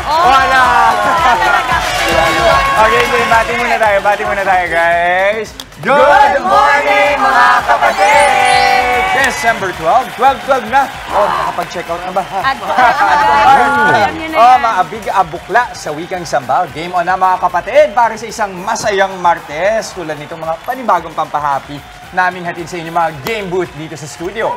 Wala! Okay, bati muna tayo, guys. Good morning, mga kapatid! December 12, 12 na. Nakapag-check out na ba? Maabig abukla sa wikang samba. Game on na, mga kapatid, para sa isang masayang Martes. Tulad nitong mga panibagong pampahappy namin hatid sa inyo mga game booth dito sa studio.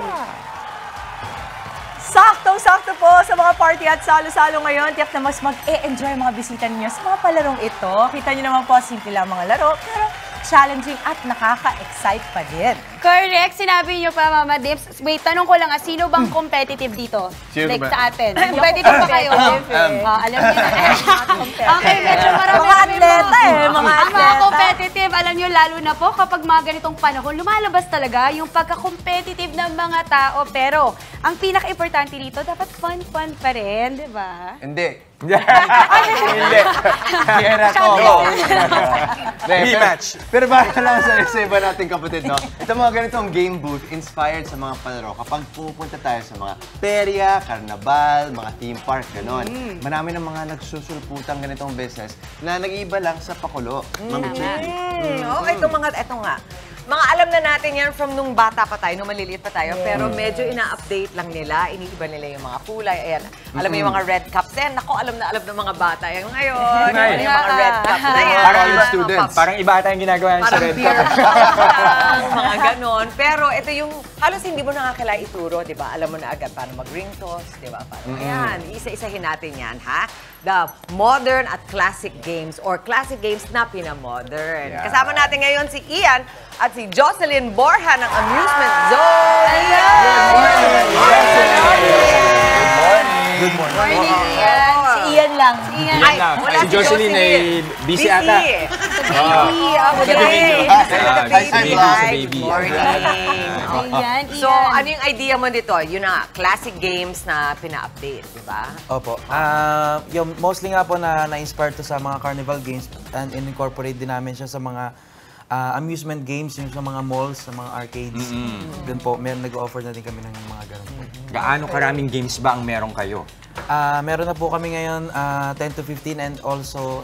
Saktong-sakto po sa mga party at salo-salo ngayon. Tiyak na mas mag-e-enjoy mga bisita ninyo sa mga palarong ito. Kita nyo naman po, simple lang mga laro, pero challenging at nakaka-excite pa din. Correct. Sinabi niyo pa, Mama Dips. Wait, tanong ko lang, sino bang competitive dito? Sino like ba? sa atin. Competitive ba kayo? Alam niyo na. Okay, medyo marami. Mga atleta mga atleta. Mga competitive, alam niyo, lalo na po kapag mga ganitong panahon, lumalabas talaga yung pagka-competitive ng mga tao. Pero, ang pinaka-importante dito, dapat fun pa rin, di ba? Hindi. Hindi. Kaya to. Rematch. Pero para lang sa iba nating kapatid, no? Ito mga ganitong game booth, inspired sa mga palaro. Kapag pupunta tayo sa mga perya, karnabal, mga theme park, gano'n. Marami ng mga nagsusulputang ganitong business na nag-iiba lang sa pakulo. Ito nga. Mga alam na natin yan from nung bata pa tayo, nung maliliit pa tayo, pero medyo ina-update lang nila, iniiba nila yung mga kulay. Ayan, alam mo yung mga red cups yan. Naku, alam na ng mga bata yan ngayon. Yung mga red cups na yan. Parang iba students. Parang iba ata yung ginagawa sa red cup. Mga ganon. Pero ito yung, halos hindi mo nakakila ituro, di ba? Alam mo na agad paano mag-ring toss, di ba? Ayan, isa-isahin natin yan, ha? The modern at classic games or classic games na pinamodern. Yeah. Kasama natin ngayon si Ian at si Jocelyn Borja ng Amusement Zone. Good morning. Morning, Ian. Si Ian lang. Si Ian. Ay, wala si Jocelyn ay busy ata. Baby. Ayan, So, ano yung idea mo dito? Yun na, classic games na pina-update, di ba? Opo. Yung mostly nga po na-inspire to sa mga carnival games and in-incorporate din namin siya sa mga amusement games, yung sa mga malls, sa mga arcades. Doon po, nag-offer na din kami ng mga ganun po. Gaano karaming games ba ang meron kayo? Meron na po kami ngayon 10 to 15 and also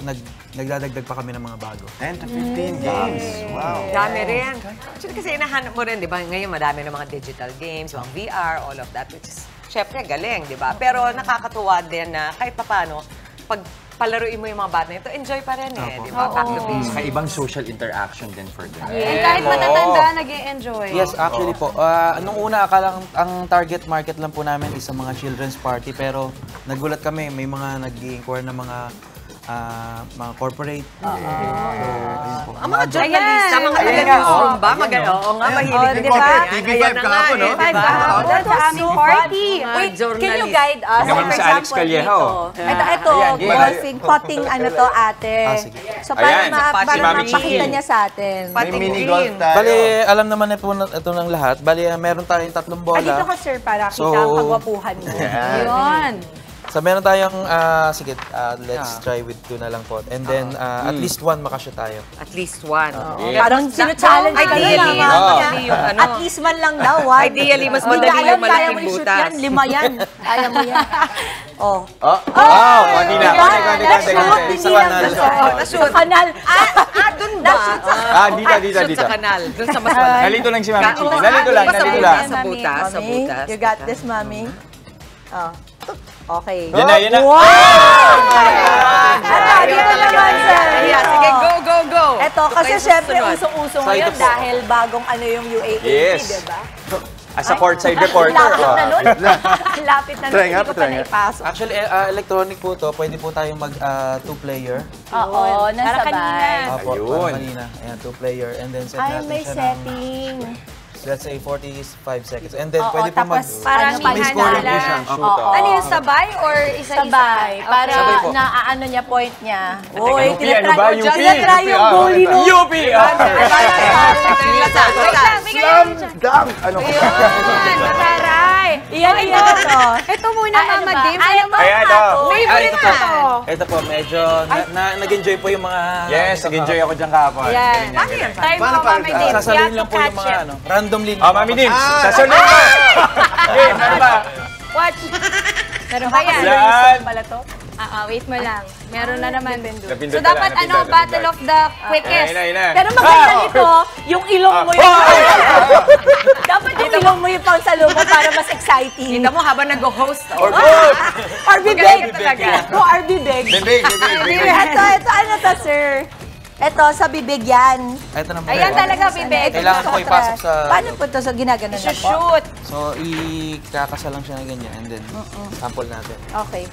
nagdadagdag pa kami ng mga bago. 10 to 15 games. Wow. Dami rin. Actually, kasi inahanap mo rin, di ba? Ngayon, madami ng mga digital games, mga VR, all of that, which is, syempre, galing, di ba? Pero nakakatuwa din na kahit papano, pag palaruin mo yung mga bata nito, enjoy pa rin eh, di ba? Back to basics. Kaibang social interaction din for them. And kahit matatanda, nag-e-enjoy. Yes, actually po. Nung una, akala ang target market lang po namin is sa mga children's party. Pero nagulat kami, may mga nag-i-inquire na mga corporate. So, ayun po. Ang mga journalista, mga taga-newsroom ba? Oo nga, mahilig. Di ba? TV5 kahapon, no? That's sa aming party. Wait, Can you guide us? Gawin For sa Alex example, Callejo. Ito, golfing, potting, ano to, ate. So, Ayan, para si Mami mapakita Chiki. niya sa atin. May mini golf tayo. Bali, alam naman na po ito ng lahat. Bali, meron tayong 3 bola. Dito ka, sir, para kita So, ang pagwapuhan mo. Yun. So, meron tayong, sige, let's try with 2 na lang po. And then, at least 1 makasya tayo. At least one. Parang sino-challenge ka Ideally, At least man lang daw. Ideally, mas madali yung kaya mo malaking i-shoot butas. yan. 5 yan. Kaya mo yan. Oh. Wow! Konti na. Konti. Sa kanal. Dun ba? Dito. Shoot sa kanal. Dun sa mas malaki. Nalito lang si Mami Chiki. Nalito lang. Sa butas. Sa Mami, butas. you got this, Mami. Oh. Okay. Yan na. Wow! Dito naman, sir. Sige, go. Ito, kasi syempre usong-uso ngayon dahil bagong ano yung UAAP, Yes. diba? As a courtside reporter. Lapit na nun. Lapit na nun. Try nga, Hindi ko pa try nga. naipasok. Actually, electronic po to. Pwede po tayong mag 2-player. Oo, Para kanina. nasabay. Opo, Ayun. parang kanina. Ayan, 2-player. And then set Ay, natin may siya setting. let's say 45 seconds. And then Oo, pwede po mag... tapos Parang may scoring po siya. Oo. Ano yung sabay or isa-isa? Sabay. Para Sabay po. naaano niya point niya. UP, ano ba? UP? Tinatry yung goalie no. UP! Slam dunk! Ano ko? Yun, mataray. Iyan to. Ito muna, Ay, ano Mama ba? Dim. Ay, Alam mo, Ayan, ito. favorite ito ko po. to. Ito po, medyo nag-enjoy po yung mga... Yes, nag-enjoy ako dyan kahapon. Yan. Paano yan? Time Paano mo, pa- Mama Dim. Sasaluhin lang po yung mga randomly. Mami Dims, sasunod mo! Game, ano ba? What? Meron ba yan? Yan. Pala to. Wait mo lang. Meron na naman. Napindot So, na dapat lang, napindot, battle napindot. of the quickest. Ayun. Pero maganda nito, yung ilong mo yung... Dapat yung ilong mo yung pang salubo para mas exciting. Kita mo habang nag-host. RB Magaling Big. talaga. Go RB Big. Bibig. Ito ano to, sir? Ito, sa bibig yan. Ito na po. Ayan talaga, bibig. Kailangan po ipasok sa... Paano po ito? So, ginaganon lang po? Shoot. So, ikakasa lang siya na ganyan and then sample natin. Okay.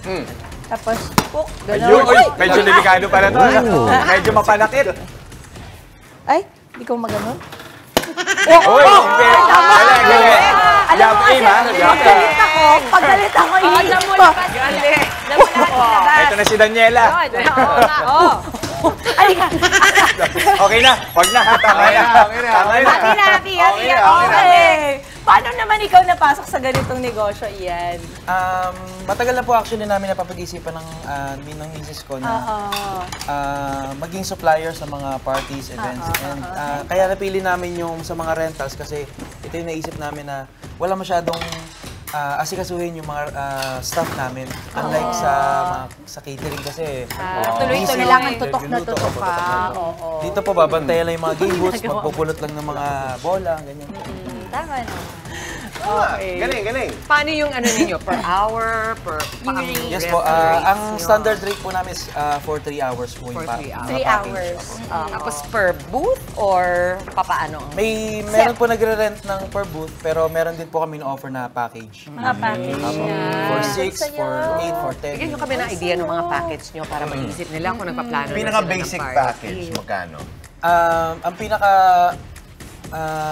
Tapos, hook. Ayun, Ganon. uy, medyo delikado pala to. Medyo mapanakit. Ay, hindi ko maganon. Uy, galing. Alam mo kasi, paggalit ako, iniisip ko. Ito na si Daniela. Halika. Okay na, wag na ha, tama na. Tama na. Happy. Okay. Paano naman ikaw napasok sa ganitong negosyo, Ian? Matagal na po actually namin napapag-isipan ng misis ko na maging supplier sa mga parties, events. And kaya napili namin yung sa mga rentals kasi ito yung naisip namin na wala masyadong asikasuhin yung mga staff namin. Unlike sa catering kasi Tuloy-tuloy. Kailangan tutok na Luluto, tutok ka. dito po babantayan lang yung mga game booths, magpupulot lang ng mga bola, ganyan. Tama na. Galing. Paano yung ano ninyo? Per hour? Per Yes po, ang standard rate po namin is for 3 hours po. For yung 3 hours. 3 hours. Tapos per booth or papaano? Meron po nagre-rent ng per booth, pero meron din po kami na-offer na package. Mga package niya. For 6, for 8, for 10. Bigyan nyo kami ng idea ng mga package nyo para mag-isip nila kung nagpaplano na sila ng Pinaka-basic party. package, magkano? Ang pinaka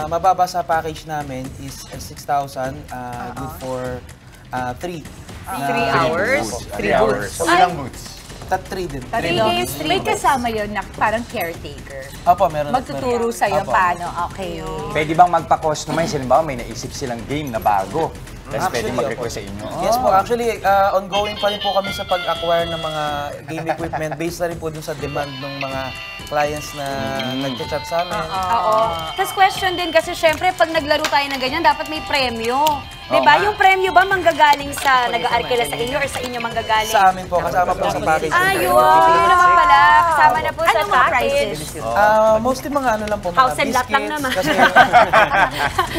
mababa sa package namin is 6,000, good for 3. 3 hours? 3 booths. So, ilang boots? 3 din. May kasama yun na parang caretaker. Opo, meron. Magtuturo sa'yo Opo. paano. Okay. Pwede bang magpa-customize? Halimbawa, may naisip silang game na bago. Tapos pwede Actually, mag-request sa inyo. Yes po, actually, ongoing pa rin po kami sa pag-acquire ng mga game equipment based na rin po dun sa demand ng mga clients na nag-chat sa amin. Oo. Tapos question din kasi syempre pag naglaro tayo ng ganyan, dapat may premyo. Diba? Yung premyo ba manggagaling sa nag-aarkila sa inyo or sa inyo manggagaling? Sa amin po, kasama po sa package. Yun. Yun naman pala. Kasama na po sa Ano mga package. Mostly mga ano lang po, mga House and lot lang biscuits. naman. Kasi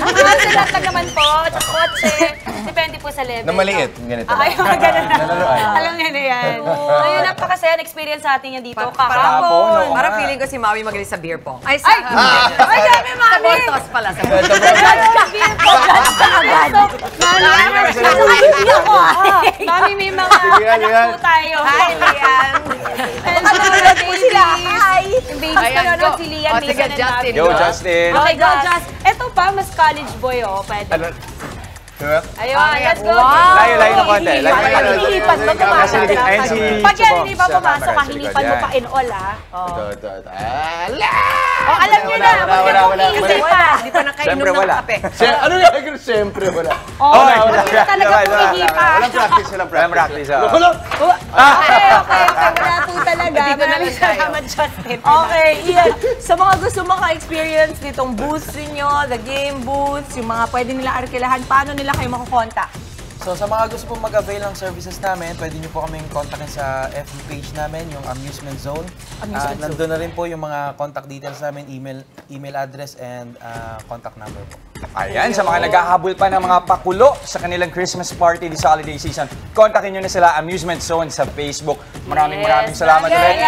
House and lot lang naman po. At kotse. Depende po sa level. Na maliit, ganito. Ay, mga ganun na. Nalaruan. Alam niya na yan. Ayun, napakasaya experience sa atin yan dito. Kahapon, Kahapon. oo. Parang feeling ko si Maui magaling sa beer pong. Ay, Ay, dami, Sa Mami! Bontos pala. Sa Mami, Mami, may mga Lian, anak Lian. po tayo. Hi, Lian! And mga babies. Hi! Yung babies ko Ayan, na go. si Lian, O, Mason, sige, and Justin. Bobby. Yo, Justin. Okay, go, Just. Ito pa, mas college boy, pwede. Ayun, let's go. Layo ng konti. Layo. Hinihipan mo, Nasa likod. Ayun si Pag yan, hindi pa Sa pumasok, camera, sa hinipan mo likod. pa in all, Ito. Alam niyo na, huwag niyo pong iisip pa. Hindi pa nakainom Siyempre, ng wala. kape. Ano na? Siyempre, wala. Huwag niyo talaga pong ihipa. Walang practice, walang Walang practice. practice. Okay. Wala po talaga. Dito na lang Maraming tayo. salamat, Justin. Okay, Ian. Sa mga gusto maka-experience nitong booths ninyo, the game booths, yung mga pwede nila arkilahan, paano nila kayo makukontak? So sa mga gusto pong mag-avail ng services namin, pwede nyo po kaming kontakin sa FB page namin, yung Amusement Zone. Nandun na rin po yung mga contact details namin, email address, and contact number po. Ayan, sa mga naghahabol pa ng mga pakulo sa kanilang Christmas party this holiday season, kontakin nyo na sila Amusement Zone sa Facebook. Maraming salamat ulit.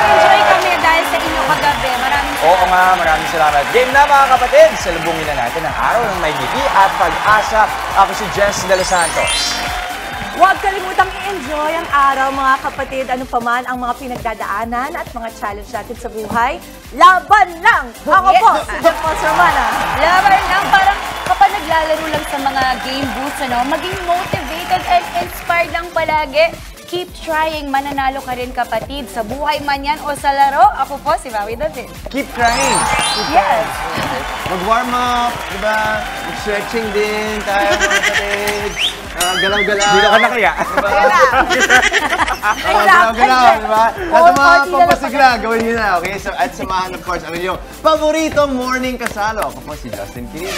Enjoy kami dahil sa inyo kagabi. Oo nga, maraming salamat. Game na mga kapatid, salubungin na natin ang araw ng may ngiti at pag-asa. Ako si Jess De Los Santos. Huwag kalimutang i-enjoy ang araw, mga kapatid. Ano pa man ang mga pinagdadaanan at mga challenge natin sa buhay, laban lang! Ako po, si John Paul Romana. Laban lang, parang kapag naglalaro lang sa mga game booths, maging motivated and inspired lang palagi. Keep trying, mananalo ka rin kapatid. Sa buhay man yan o sa laro, ako po si Maui David. Keep trying. Yes! Mag-warm up, diba? Mag-stretching din tayo mga kapatid. Galaw-galaw. Dito ka na kaya? Diba? Galaw-galaw, di ba? At sa mga 4:40 na pampasigla, gawin nyo na, okay? So, at samahan, of course, ano yung paboritong morning kasalo? Ako po si Justin Quirino.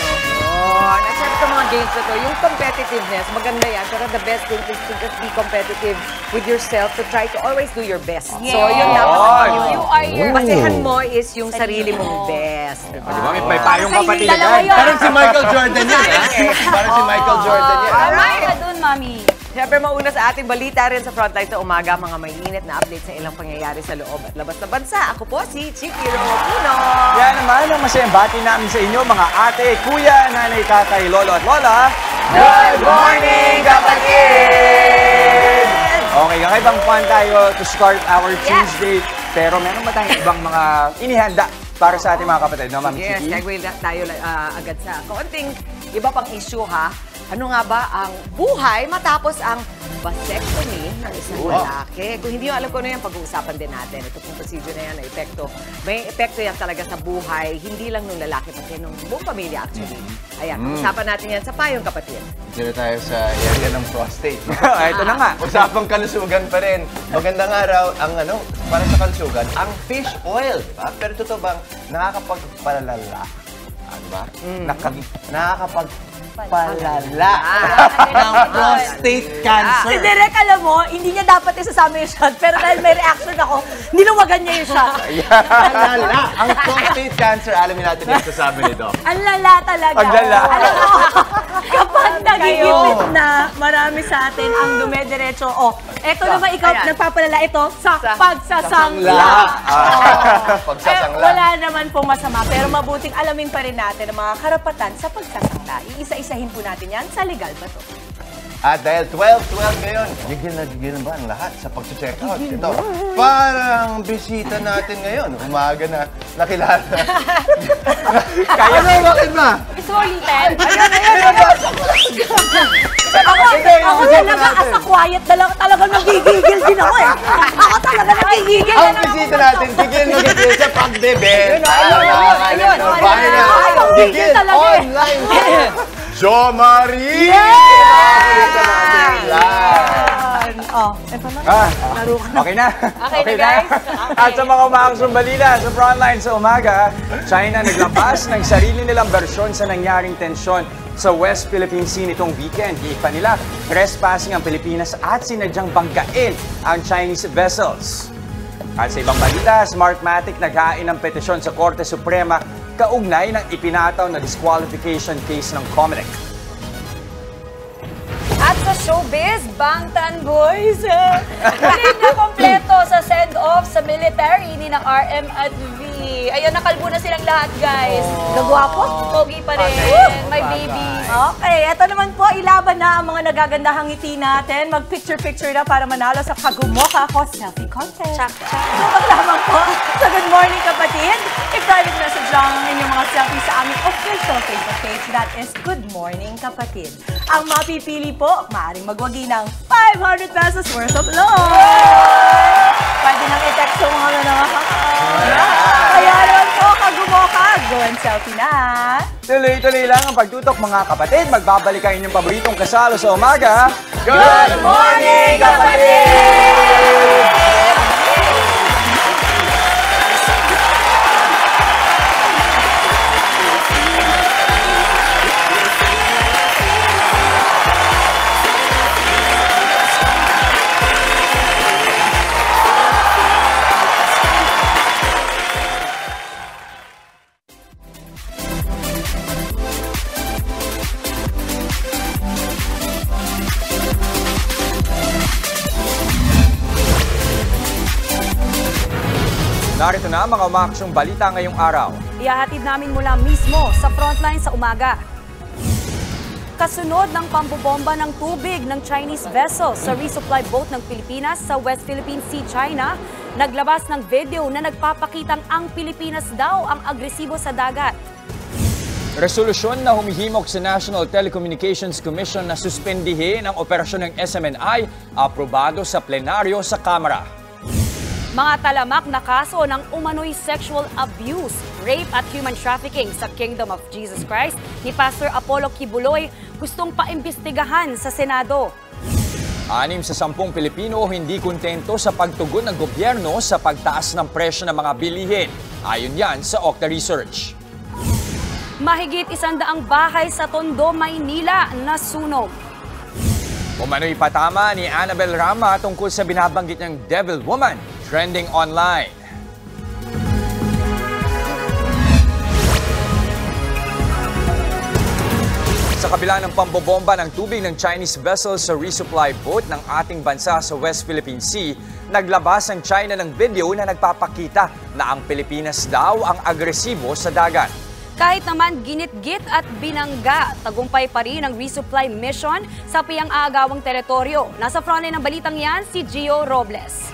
Oh, nasabi ko mga games na to, yung competitiveness, maganda yan. Pero the best thing is to just be competitive with yourself, to try to always do your best. So, yun dapat ang You are your... Basehan mo is yung sarili mong best. Di ba? May payong Sa kapatid inyong dalawa agad. yun. Parang si Michael Jordan yan, ha? Parang si Michael Jordan yan. Tama ka dun, mami. Siyempre, mauna sa ating balita rin sa Frontline sa umaga, mga may init na update sa ilang pangyayari sa loob at labas na bansa. Ako po si Chiki Ropuno. Yan naman ang masayang bati namin sa inyo, mga ate, kuya, nanay, tatay, lolo at lola. Good morning, kapatid! Okay, kakaibang fun tayo to start our Tuesday. Pero meron ba tayong ibang mga inihanda para sa ating mga kapatid, no, Ma'am Yes, Chiki? segue na tayo agad sa kaunting iba pang issue, ha? Ano nga ba ang buhay matapos ang vasectomy ng isang lalaki? Kung hindi nyo alam ko ano yan, pag-uusapan din natin. Ito pong procedure na yan, na epekto. May epekto yan talaga sa buhay, hindi lang nung lalaki, pati nung buong pamilya actually. Ayan, usapan natin yan sa Payong Kapatid. Dito tayo sa area ng prostate. Ito na nga. Usapang kalusugan pa rin. Magandang araw, ang para sa kalusugan, ang fish oil. Diba? Pero totoo bang nakakapagpalala? Ano ba? Nakakapagpalala ng prostate cancer. Si Direk, alam mo, hindi niya dapat isasama yung shot, pero dahil may reaction ako, niluwagan niya yung shot. Palala! Ang prostate cancer, alamin natin yung sasabi ni Doc. Ang lala talaga. Ang lala. Alam mo, kapag nagigipit na, marami sa atin ang dumediretso. Eto naman ikaw, Ayan. nagpapalala ito sa pagsasangla. Pagsasangla. Wala naman pong masama, pero mabuting alamin pa rin natin ang mga karapatan sa pagsasangla. Iisa-isahin po natin yan sa legal ba to? At dahil 12-12 ngayon, gigil na ba ang lahat sa pag-check out? Ito, parang bisita natin ngayon. Umaga na nakilala. Kaya mo, bakit ba? Gusto mo ulitin? Ako talaga, as a quiet na lang, talaga nagigigil din ako eh. Ako talaga nagigigil. Ang bisita natin, gigil sa pagbebe. Ayun. Gigil talaga eh. online. Jo Marie! Ito na. Okay na. Okay na, guys. At sa mga umaaksong balila sa Frontline sa umaga, China naglabas ng sarili nilang bersyon sa nangyaring tensyon sa West Philippine Sea nitong weekend. Giit pa nila, trespassing ang Pilipinas at sinadyang banggain ang Chinese vessels. At sa ibang balita, Smartmatic naghain ng petisyon sa Korte Suprema kaugnay ng ipinataw na disqualification case ng Comelec. At sa showbiz, Bangtan Boys, hindi na kompleto sa send-off sa military ni na RM at V. Ayun, nakalbo na silang lahat, guys. Gagwapo? Pogi pa rin. May baby. Okay, eto naman po, ilaban na ang mga nagagandahang ngiti natin. Mag-picture-picture na para manalo sa Kagumokha Ko Selfie Contest. Tutok lamang po sa Good Morning Kapatid. I-private message lang ang inyong mga selfie sa aming official Facebook page. That is Good Morning Kapatid. Ang mapipili po, maaaring magwagi ng 500 pesos worth of loan. Pwede nang i-text yung mga Kaya naman po, Kagumokha, go and selfie na. Tuloy-tuloy lang ang pagtutok, mga kapatid. Magbabalik ang inyong paboritong kasalo sa umaga. Good morning, kapatid! Narito na ang mga umaksyong balita ngayong araw. Ihahatid namin mula mismo sa Frontline sa umaga. Kasunod ng pambobomba ng tubig ng Chinese vessel sa resupply boat ng Pilipinas sa West Philippine Sea, China, naglabas ng video na nagpapakitang ang Pilipinas daw ang agresibo sa dagat. Resolusyon na humihimok sa National Telecommunications Commission na suspendihin ang operasyon ng SMNI, aprobado sa plenaryo sa Kamara. Mga talamak na kaso ng umano'y sexual abuse, rape at human trafficking sa Kingdom of Jesus Christ ni Pastor Apollo Kibuloy gustong paimbestigahan sa Senado. 6 sa 10 Pilipino hindi kontento sa pagtugon ng gobyerno sa pagtaas ng presyo ng mga bilihin. Ayon yan sa Okta Research. Mahigit 100 bahay sa Tondo, Maynila nasunog. Umano'y patama ni Annabel Rama tungkol sa binabanggit niyang Devil Woman, trending online. Sa kabila ng pambobomba ng tubig ng Chinese vessel sa resupply boat ng ating bansa sa West Philippine Sea, naglabas ang China ng video na nagpapakita na ang Pilipinas daw ang agresibo sa dagat. Kahit naman ginit-git at binangga, tagumpay pa rin ang resupply mission sa piyang-aagawang teritoryo. Nasa frontline ng balitang yan, si Gio Robles.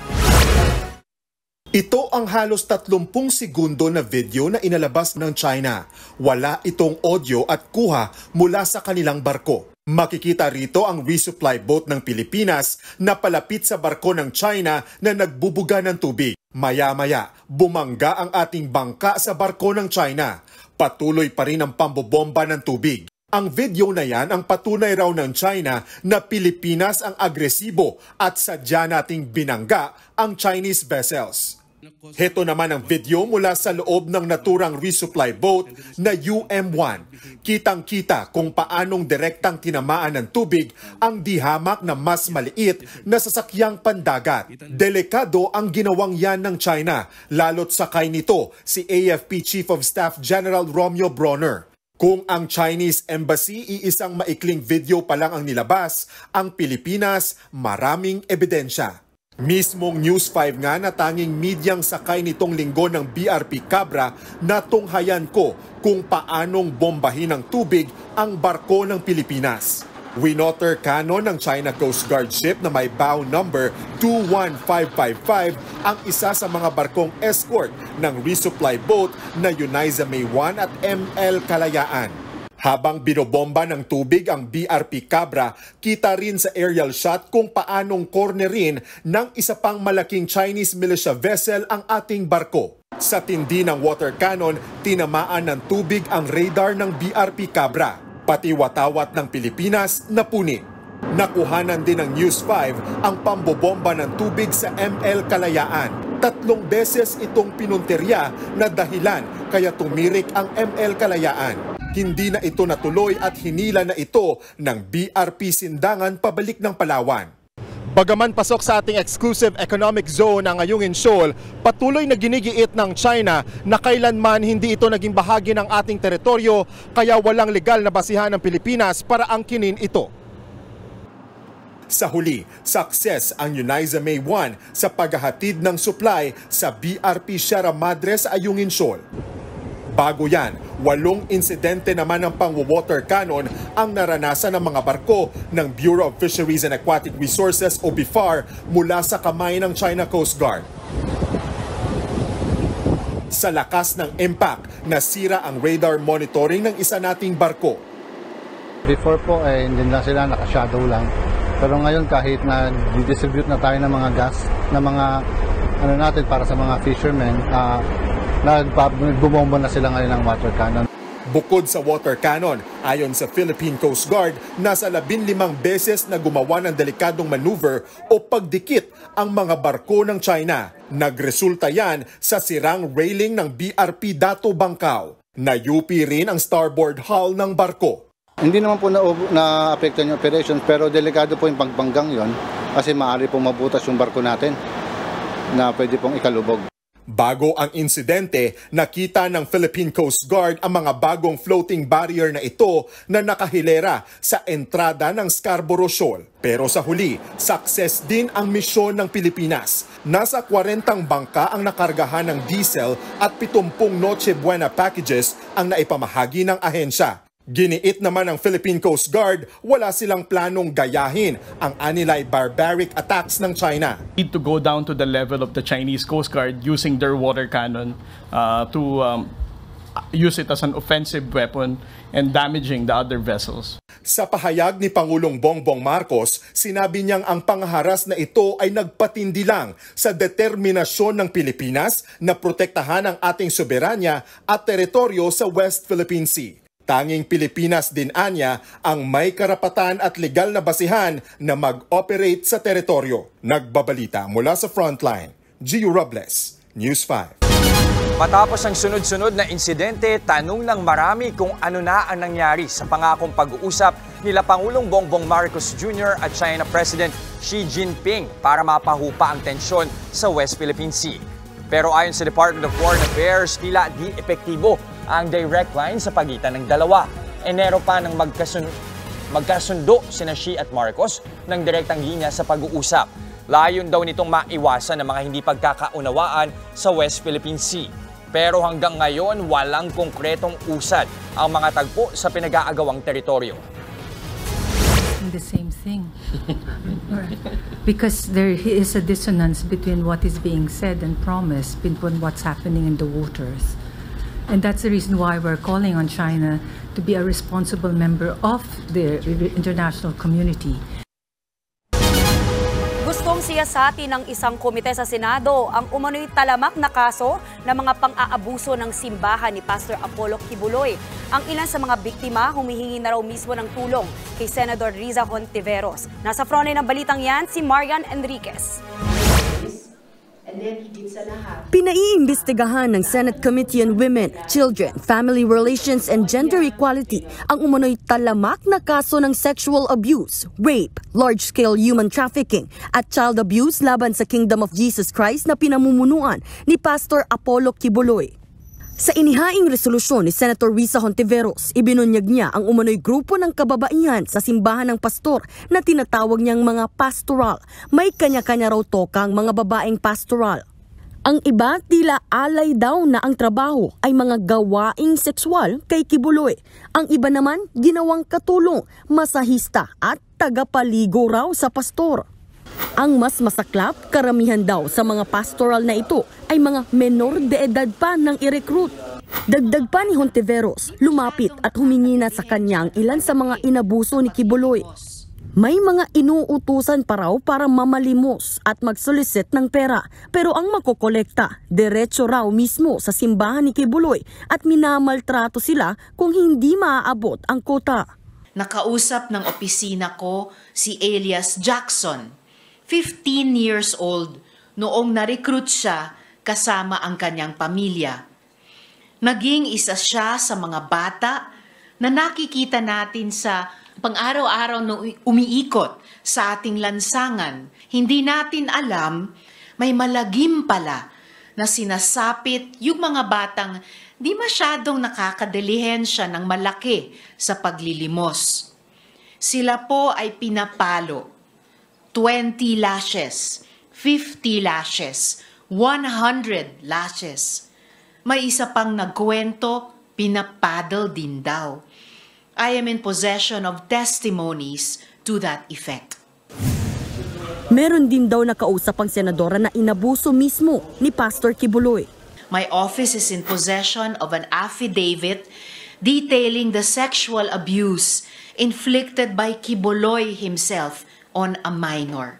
Ito ang halos 30 segundo na video na inalabas ng China. Wala itong audio at kuha mula sa kanilang barko. Makikita rito ang resupply boat ng Pilipinas na palapit sa barko ng China na nagbubuga ng tubig. Maya-maya, bumangga ang ating bangka sa barko ng China. Patuloy pa rin ang pambobomba ng tubig. Ang video na yan ang patunay raw ng China na Pilipinas ang agresibo at sadya nating binangga ang Chinese vessels. Heto naman ang video mula sa loob ng naturang resupply boat na UM1. Kitang-kita kung paanong direktang tinamaan ng tubig ang dihamak na mas maliit na sasakyang pandagat. Delikado ang ginawang yan ng China, lalo't sakay nito si AFP Chief of Staff General Romeo Bronner. Kung ang Chinese Embassy iisang maikling video pa lang ang nilabas, ang Pilipinas maraming ebidensya. Mismong News 5 nga na tanging medyang sakay nitong linggo ng BRP Cabra na tunghayan ko kung paanong bombahin ng tubig ang barko ng Pilipinas. Winotter cannon ng China Coast Guard ship na may bow number 21555 ang isa sa mga barkong escort ng resupply boat na Uniza May 1 at ML Kalayaan. Habang binobomba ng tubig ang BRP Cabra, kita rin sa aerial shot kung paanong cornerin ng isa pang malaking Chinese militia vessel ang ating barko. Sa tindi ng water cannon, tinamaan ng tubig ang radar ng BRP Cabra. Pati watawat ng Pilipinas napuni. Nakuhanan din ng News 5 ang pambobomba ng tubig sa ML Kalayaan. 3 beses itong pinunterya na dahilan kaya tumirik ang ML Kalayaan. Hindi na ito natuloy at hinila na ito ng BRP Sindangan pabalik ng Palawan. Bagaman pasok sa ating exclusive economic zone ang Ayungin Shoal, patuloy na ginigiit ng China na kailanman hindi ito naging bahagi ng ating teritoryo kaya walang legal na basihan ng Pilipinas para angkinin ito. Sa huli, success ang Uniza May 1 sa paghahatid ng supply sa BRP Sierra Madre sa Ayungin Shoal. Bago yan, 8 insidente naman ng pang-water cannon ang naranasan ng mga barko ng Bureau of Fisheries and Aquatic Resources o BIFAR mula sa kamay ng China Coast Guard. Sa lakas ng impact, nasira ang radar monitoring ng isa nating barko. Before po, hindi na sila naka-shadow lang. Pero ngayon kahit na distribute na tayo ng mga gas, na mga natin para sa mga fishermen, nagbumomba na sila ngayon ng water cannon. Bukod sa water cannon, ayon sa Philippine Coast Guard, nasa 15 beses na gumawa ng delikadong maneuver o pagdikit ang mga barko ng China. Nagresulta yan sa sirang railing ng BRP Dato Bangkao. Nayupi rin ang starboard hull ng barko. Hindi naman po na-apektan yung operations pero delikado po yung pagbanggang yon kasi maaari pong mabutas yung barko natin na pwede pong ikalubog. Bago ang insidente, nakita ng Philippine Coast Guard ang mga bagong floating barrier na ito na nakahilera sa entrada ng Scarborough Shoal. Pero sa huli, success din ang misyon ng Pilipinas. Nasa 40 bangka ang nakargahan ng diesel at 70 Noche Buena packages ang naipamahagi ng ahensya. Giniit naman ng Philippine Coast Guard, wala silang planong gayahin ang anilay barbaric attacks ng China. Need to go down to the level of the Chinese Coast Guard using their water cannon to use it as an offensive weapon and damaging the other vessels. Sa pahayag ni Pangulong Bongbong Marcos, sinabi niyang ang pangharas na ito ay nagpatindi lang sa determinasyon ng Pilipinas na protektahan ang ating soberanya at teritoryo sa West Philippine Sea. Tanging Pilipinas din anya ang may karapatan at legal na basihan na mag-operate sa teritoryo. Nagbabalita mula sa Frontline, Gio Robles, News 5. Matapos ang sunod-sunod na insidente, tanong ng marami kung ano na ang nangyari sa pangakong pag-uusap nila Pangulong Bongbong Marcos Jr. at China President Xi Jinping para mapahupa ang tensyon sa West Philippine Sea. Pero ayon sa Department of Foreign Affairs, tila di epektibo ang direct line sa pagitan ng dalawa. Enero pa nang magkasundo sina Xi at Marcos ng direktang linya sa pag-uusap. Layon daw nitong maiwasan ang mga hindi pagkakaunawaan sa West Philippine Sea. Pero hanggang ngayon, walang konkretong usad ang mga tagpo sa pinag-aagawang teritoryo. The same thing. Because there is a dissonance between what is being said and promised between what's happening in the waters. And that's the reason why we're calling on China to be a responsible member of the international community. Gustong siyasatin ng isang komite sa Senado ang umano'y talamak na kaso ng mga pang-aabuso ng simbahan ni Pastor Apollo Kibuloy. Ang ilan sa mga biktima humihingi na raw mismo ng tulong kay Senador Riza Hontiveros. Nasa frontline ng balitang yan si Marian Enriquez. Pinaiimbestigahan ng Senate Committee on Women, Children, Family Relations and Gender Equality ang umano'y talamak na kaso ng sexual abuse, rape, large-scale human trafficking at child abuse laban sa Kingdom of Jesus Christ na pinamumunuan ni Pastor Apollo Kibuloy. Sa inihaing resolusyon ni Senator Riza Hontiveros, ibinunyag niya ang umano'y grupo ng kababaihan sa simbahan ng pastor na tinatawag niyang mga pastoral. May kanya-kanya raw tokang mga babaeng pastoral. Ang iba tila alay daw na ang trabaho ay mga gawaing sexual kay Kibuloy. Ang iba naman ginawang katulong, masahista at tagapaligo raw sa pastor. Ang mas masaklap, karamihan daw sa mga pastoral na ito ay mga menor de edad pa nang i-recruit. Dagdag pa ni Hontiveros, lumapit at humingi na sa kanya ang ilan sa mga inabuso ni Kibuloy. May mga inuutusan pa raw para mamalimos at mag-solicit ng pera, pero ang makokolekta, diretso raw mismo sa simbahan ni Kibuloy at minamaltrato sila kung hindi maaabot ang kota. Nakausap ng opisina ko si Elias Jackson, 15 years old, noong na-recruit siya kasama ang kanyang pamilya. Naging isa siya sa mga bata na nakikita natin sa pang-araw-araw na umiikot sa ating lansangan. Hindi natin alam, may malagim pala na sinasapit yung mga batang di masyadong nakakadilihensya ng malaki sa paglilimos. Sila po ay pinapalo. 20 lashes, 50 lashes, 100 lashes. May isa pang nagkwento, pinapaddle din daw. I am in possession of testimonies to that effect. Meron din daw nakausap ang senadora na inabuso mismo ni Pastor Kibuloy. My office is in possession of an affidavit detailing the sexual abuse inflicted by Kibuloy himself on a minor.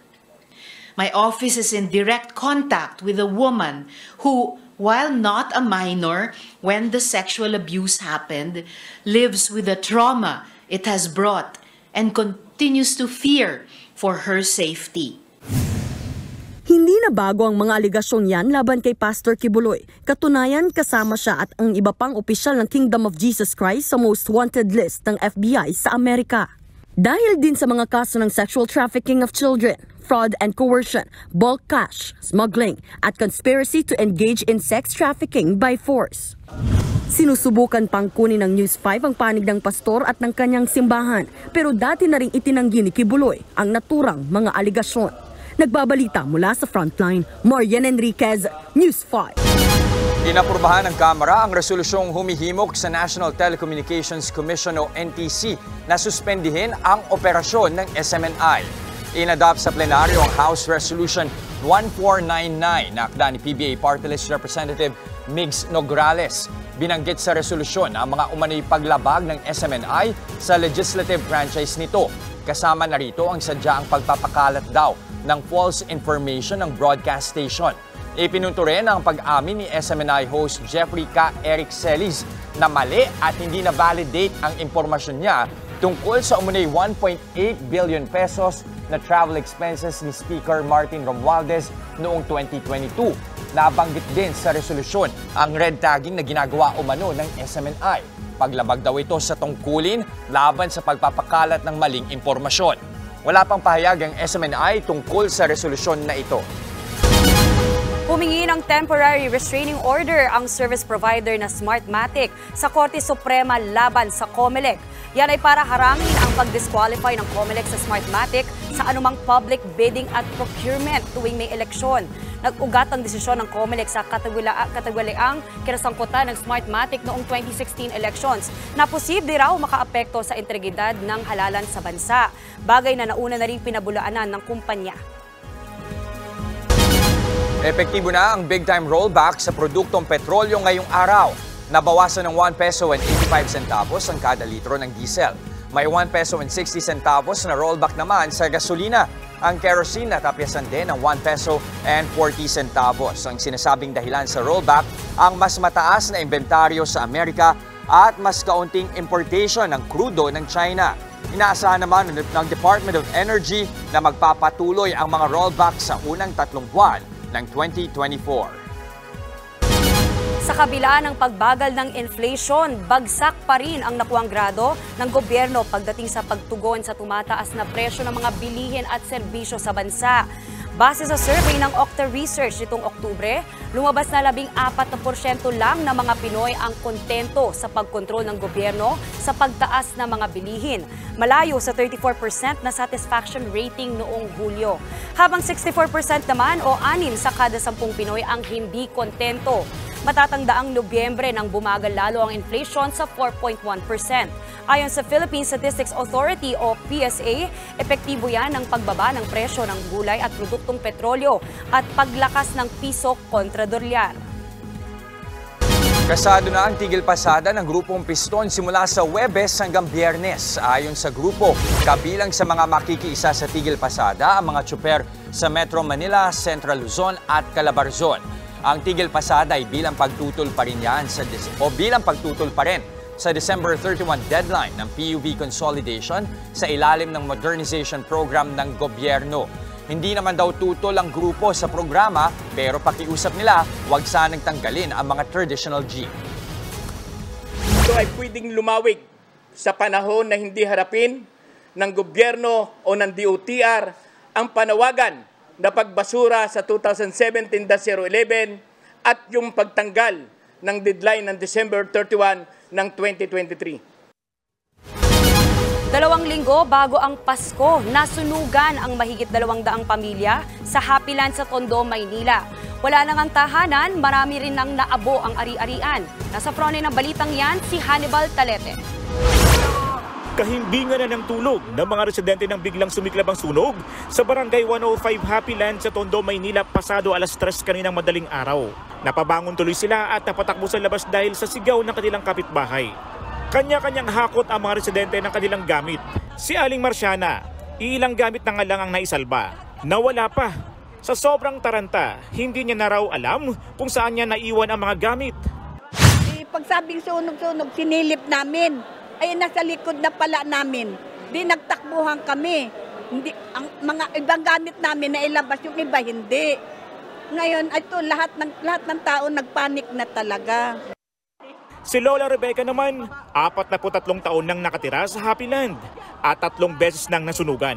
My office is in direct contact with a woman who, while not a minor when the sexual abuse happened, lives with the trauma it has brought and continues to fear for her safety. Hindi na bago ang mga aligasyong yan laban kay Pastor Kibuloy. Katunayan, kasama siya at ang iba pang opisyal ng Kingdom of Jesus Christ sa most wanted list ng FBI sa Amerika. Dahil din sa mga kaso ng sexual trafficking of children, fraud and coercion, bulk cash, smuggling, at conspiracy to engage in sex trafficking by force. Sinusubukan pang kunin ng News 5 ang panig ng pastor at ng kanyang simbahan, pero dati na ring itinanggi ni Kibuloy ang naturang mga aligasyon. Nagbabalita mula sa Frontline, Marian Enriquez, News 5. Inaprubahan ng Kamara ang resolusyong humihimok sa National Telecommunications Commission o NTC na suspendihin ang operasyon ng SMNI. Inadopt sa plenaryo ang House Resolution 1499 na akda ni PBA Party List Representative Migs Nograles. Binanggit sa resolusyon ang mga umano'y paglabag ng SMNI sa legislative franchise nito. Kasama na rito ang sadyaang pagpapakalat daw ng false information ng broadcast station. Ipinunto rin ang pag-amin ni SMNI host Jeffrey K. Eric Celis na mali at hindi na validate ang impormasyon niya tungkol sa umunoy 1.8 billion pesos na travel expenses ni Speaker Martin Romualdez noong 2022. Nabanggit din sa resolusyon ang red tagging na ginagawa umano ng SMNI. Paglabag daw ito sa tungkulin laban sa pagpapakalat ng maling impormasyon. Wala pang pahayag ang SMNI tungkol sa resolusyon na ito. Humingi ng temporary restraining order ang service provider na Smartmatic sa Korte Suprema laban sa COMELEC. Yan ay para harangin ang pag-disqualify ng COMELEC sa Smartmatic sa anumang public bidding at procurement tuwing may eleksyon. Nag-ugat ang desisyon ng COMELEC sa katagwaliang kinasangkutan ng Smartmatic noong 2016 elections na posible raw makaapekto sa integridad ng halalan sa bansa. Bagay na nauna na rin pinabulaanan ng kumpanya. Epektibo na ang big-time rollback sa produktong petrolyo ngayong araw. Nabawasan ng 1 peso and 85 centavos ang kada litro ng diesel. May 1 peso and 60 centavos na rollback naman sa gasolina. Ang kerosene natapyasan din ng 1 peso and 40 centavos. Ang sinasabing dahilan sa rollback ang mas mataas na inventaryo sa Amerika at mas kaunting importation ng krudo ng China. Inaasahan naman ng Department of Energy na magpapatuloy ang mga rollback sa unang 3 buwan ng 2024. Sa kabila ng pagbagal ng inflation, bagsak pa rin ang nakuang grado ng gobyerno pagdating sa pagtugon sa tumataas na presyo ng mga bilihin at serbisyo sa bansa. Base sa survey ng Okta Research nitong Oktubre, lumabas na 14% lang ng mga Pinoy ang kontento sa pagkontrol ng gobyerno sa pagtaas ng mga bilihin. Malayo sa 34% na satisfaction rating noong Hulyo. Habang 64% naman o 6 sa kada 10 Pinoy ang hindi kontento. Matatanda ang Nobyembre nang bumagal lalo ang inflation sa 4.1%. Ayon sa Philippine Statistics Authority o PSA, epektibo yan ang pagbaba ng presyo ng gulay at produktong petrolyo at paglakas ng piso kontra dolyar. Kasado na ang tigil pasada ng grupong Piston simula sa Huwebes hanggang Biyernes. Ayon sa grupo, kabilang sa mga makikiisa sa tigil pasada ang mga tsuper sa Metro Manila, Central Luzon at Calabarzon. Ang tigil pasada ay bilang pagtutol pa rin sa December 31 deadline ng PUV consolidation sa ilalim ng modernization program ng gobyerno. Hindi naman daw tutol ang grupo sa programa pero pakiusap nila huwag sanang tanggalin ang mga traditional jeep. Ito ay pwedeng lumawig sa panahon na hindi harapin ng gobyerno o ng DOTR ang panawagan na pagbasura sa 2017-011 at yung pagtanggal ng deadline ng December 31 ng 2023. 2 linggo bago ang Pasko, nasunugan ang mahigit 200 pamilya sa Happyland sa Tondo, Maynila. Wala nang ang tahanan, marami rin nang naabo ang ari-arian. Nasa front ng balitang yan, si Hannibal Talete. Kahimbingan na ng tulog ng mga residente ng biglang sumiklab ang sunog sa Barangay 105 Happyland sa Tondo, Maynila pasado alas 3 kaninang madaling araw. Napabangon tuloy sila at napatakbo sa labas dahil sa sigaw ng kanilang kapitbahay. Kanya-kanyang hakot ang mga residente ng kanilang gamit. Si Aling Marciana, ilang gamit na nga lang ang naisalba. Nawala pa. Sa sobrang taranta, hindi niya na raw alam kung saan niya naiwan ang mga gamit. Pagsabing sunog-sunog, sinilip namin. Ay nasa likod na pala namin. Di nagtakbuhan kami. Hindi, ang mga ibang gamit namin na ilabas, yung iba hindi. Ngayon, ito, lahat ng tao nagpanik na talaga. Si Lola Rebecca naman, 43 taon nang nakatira sa Happyland at 3 beses nang nasunugan.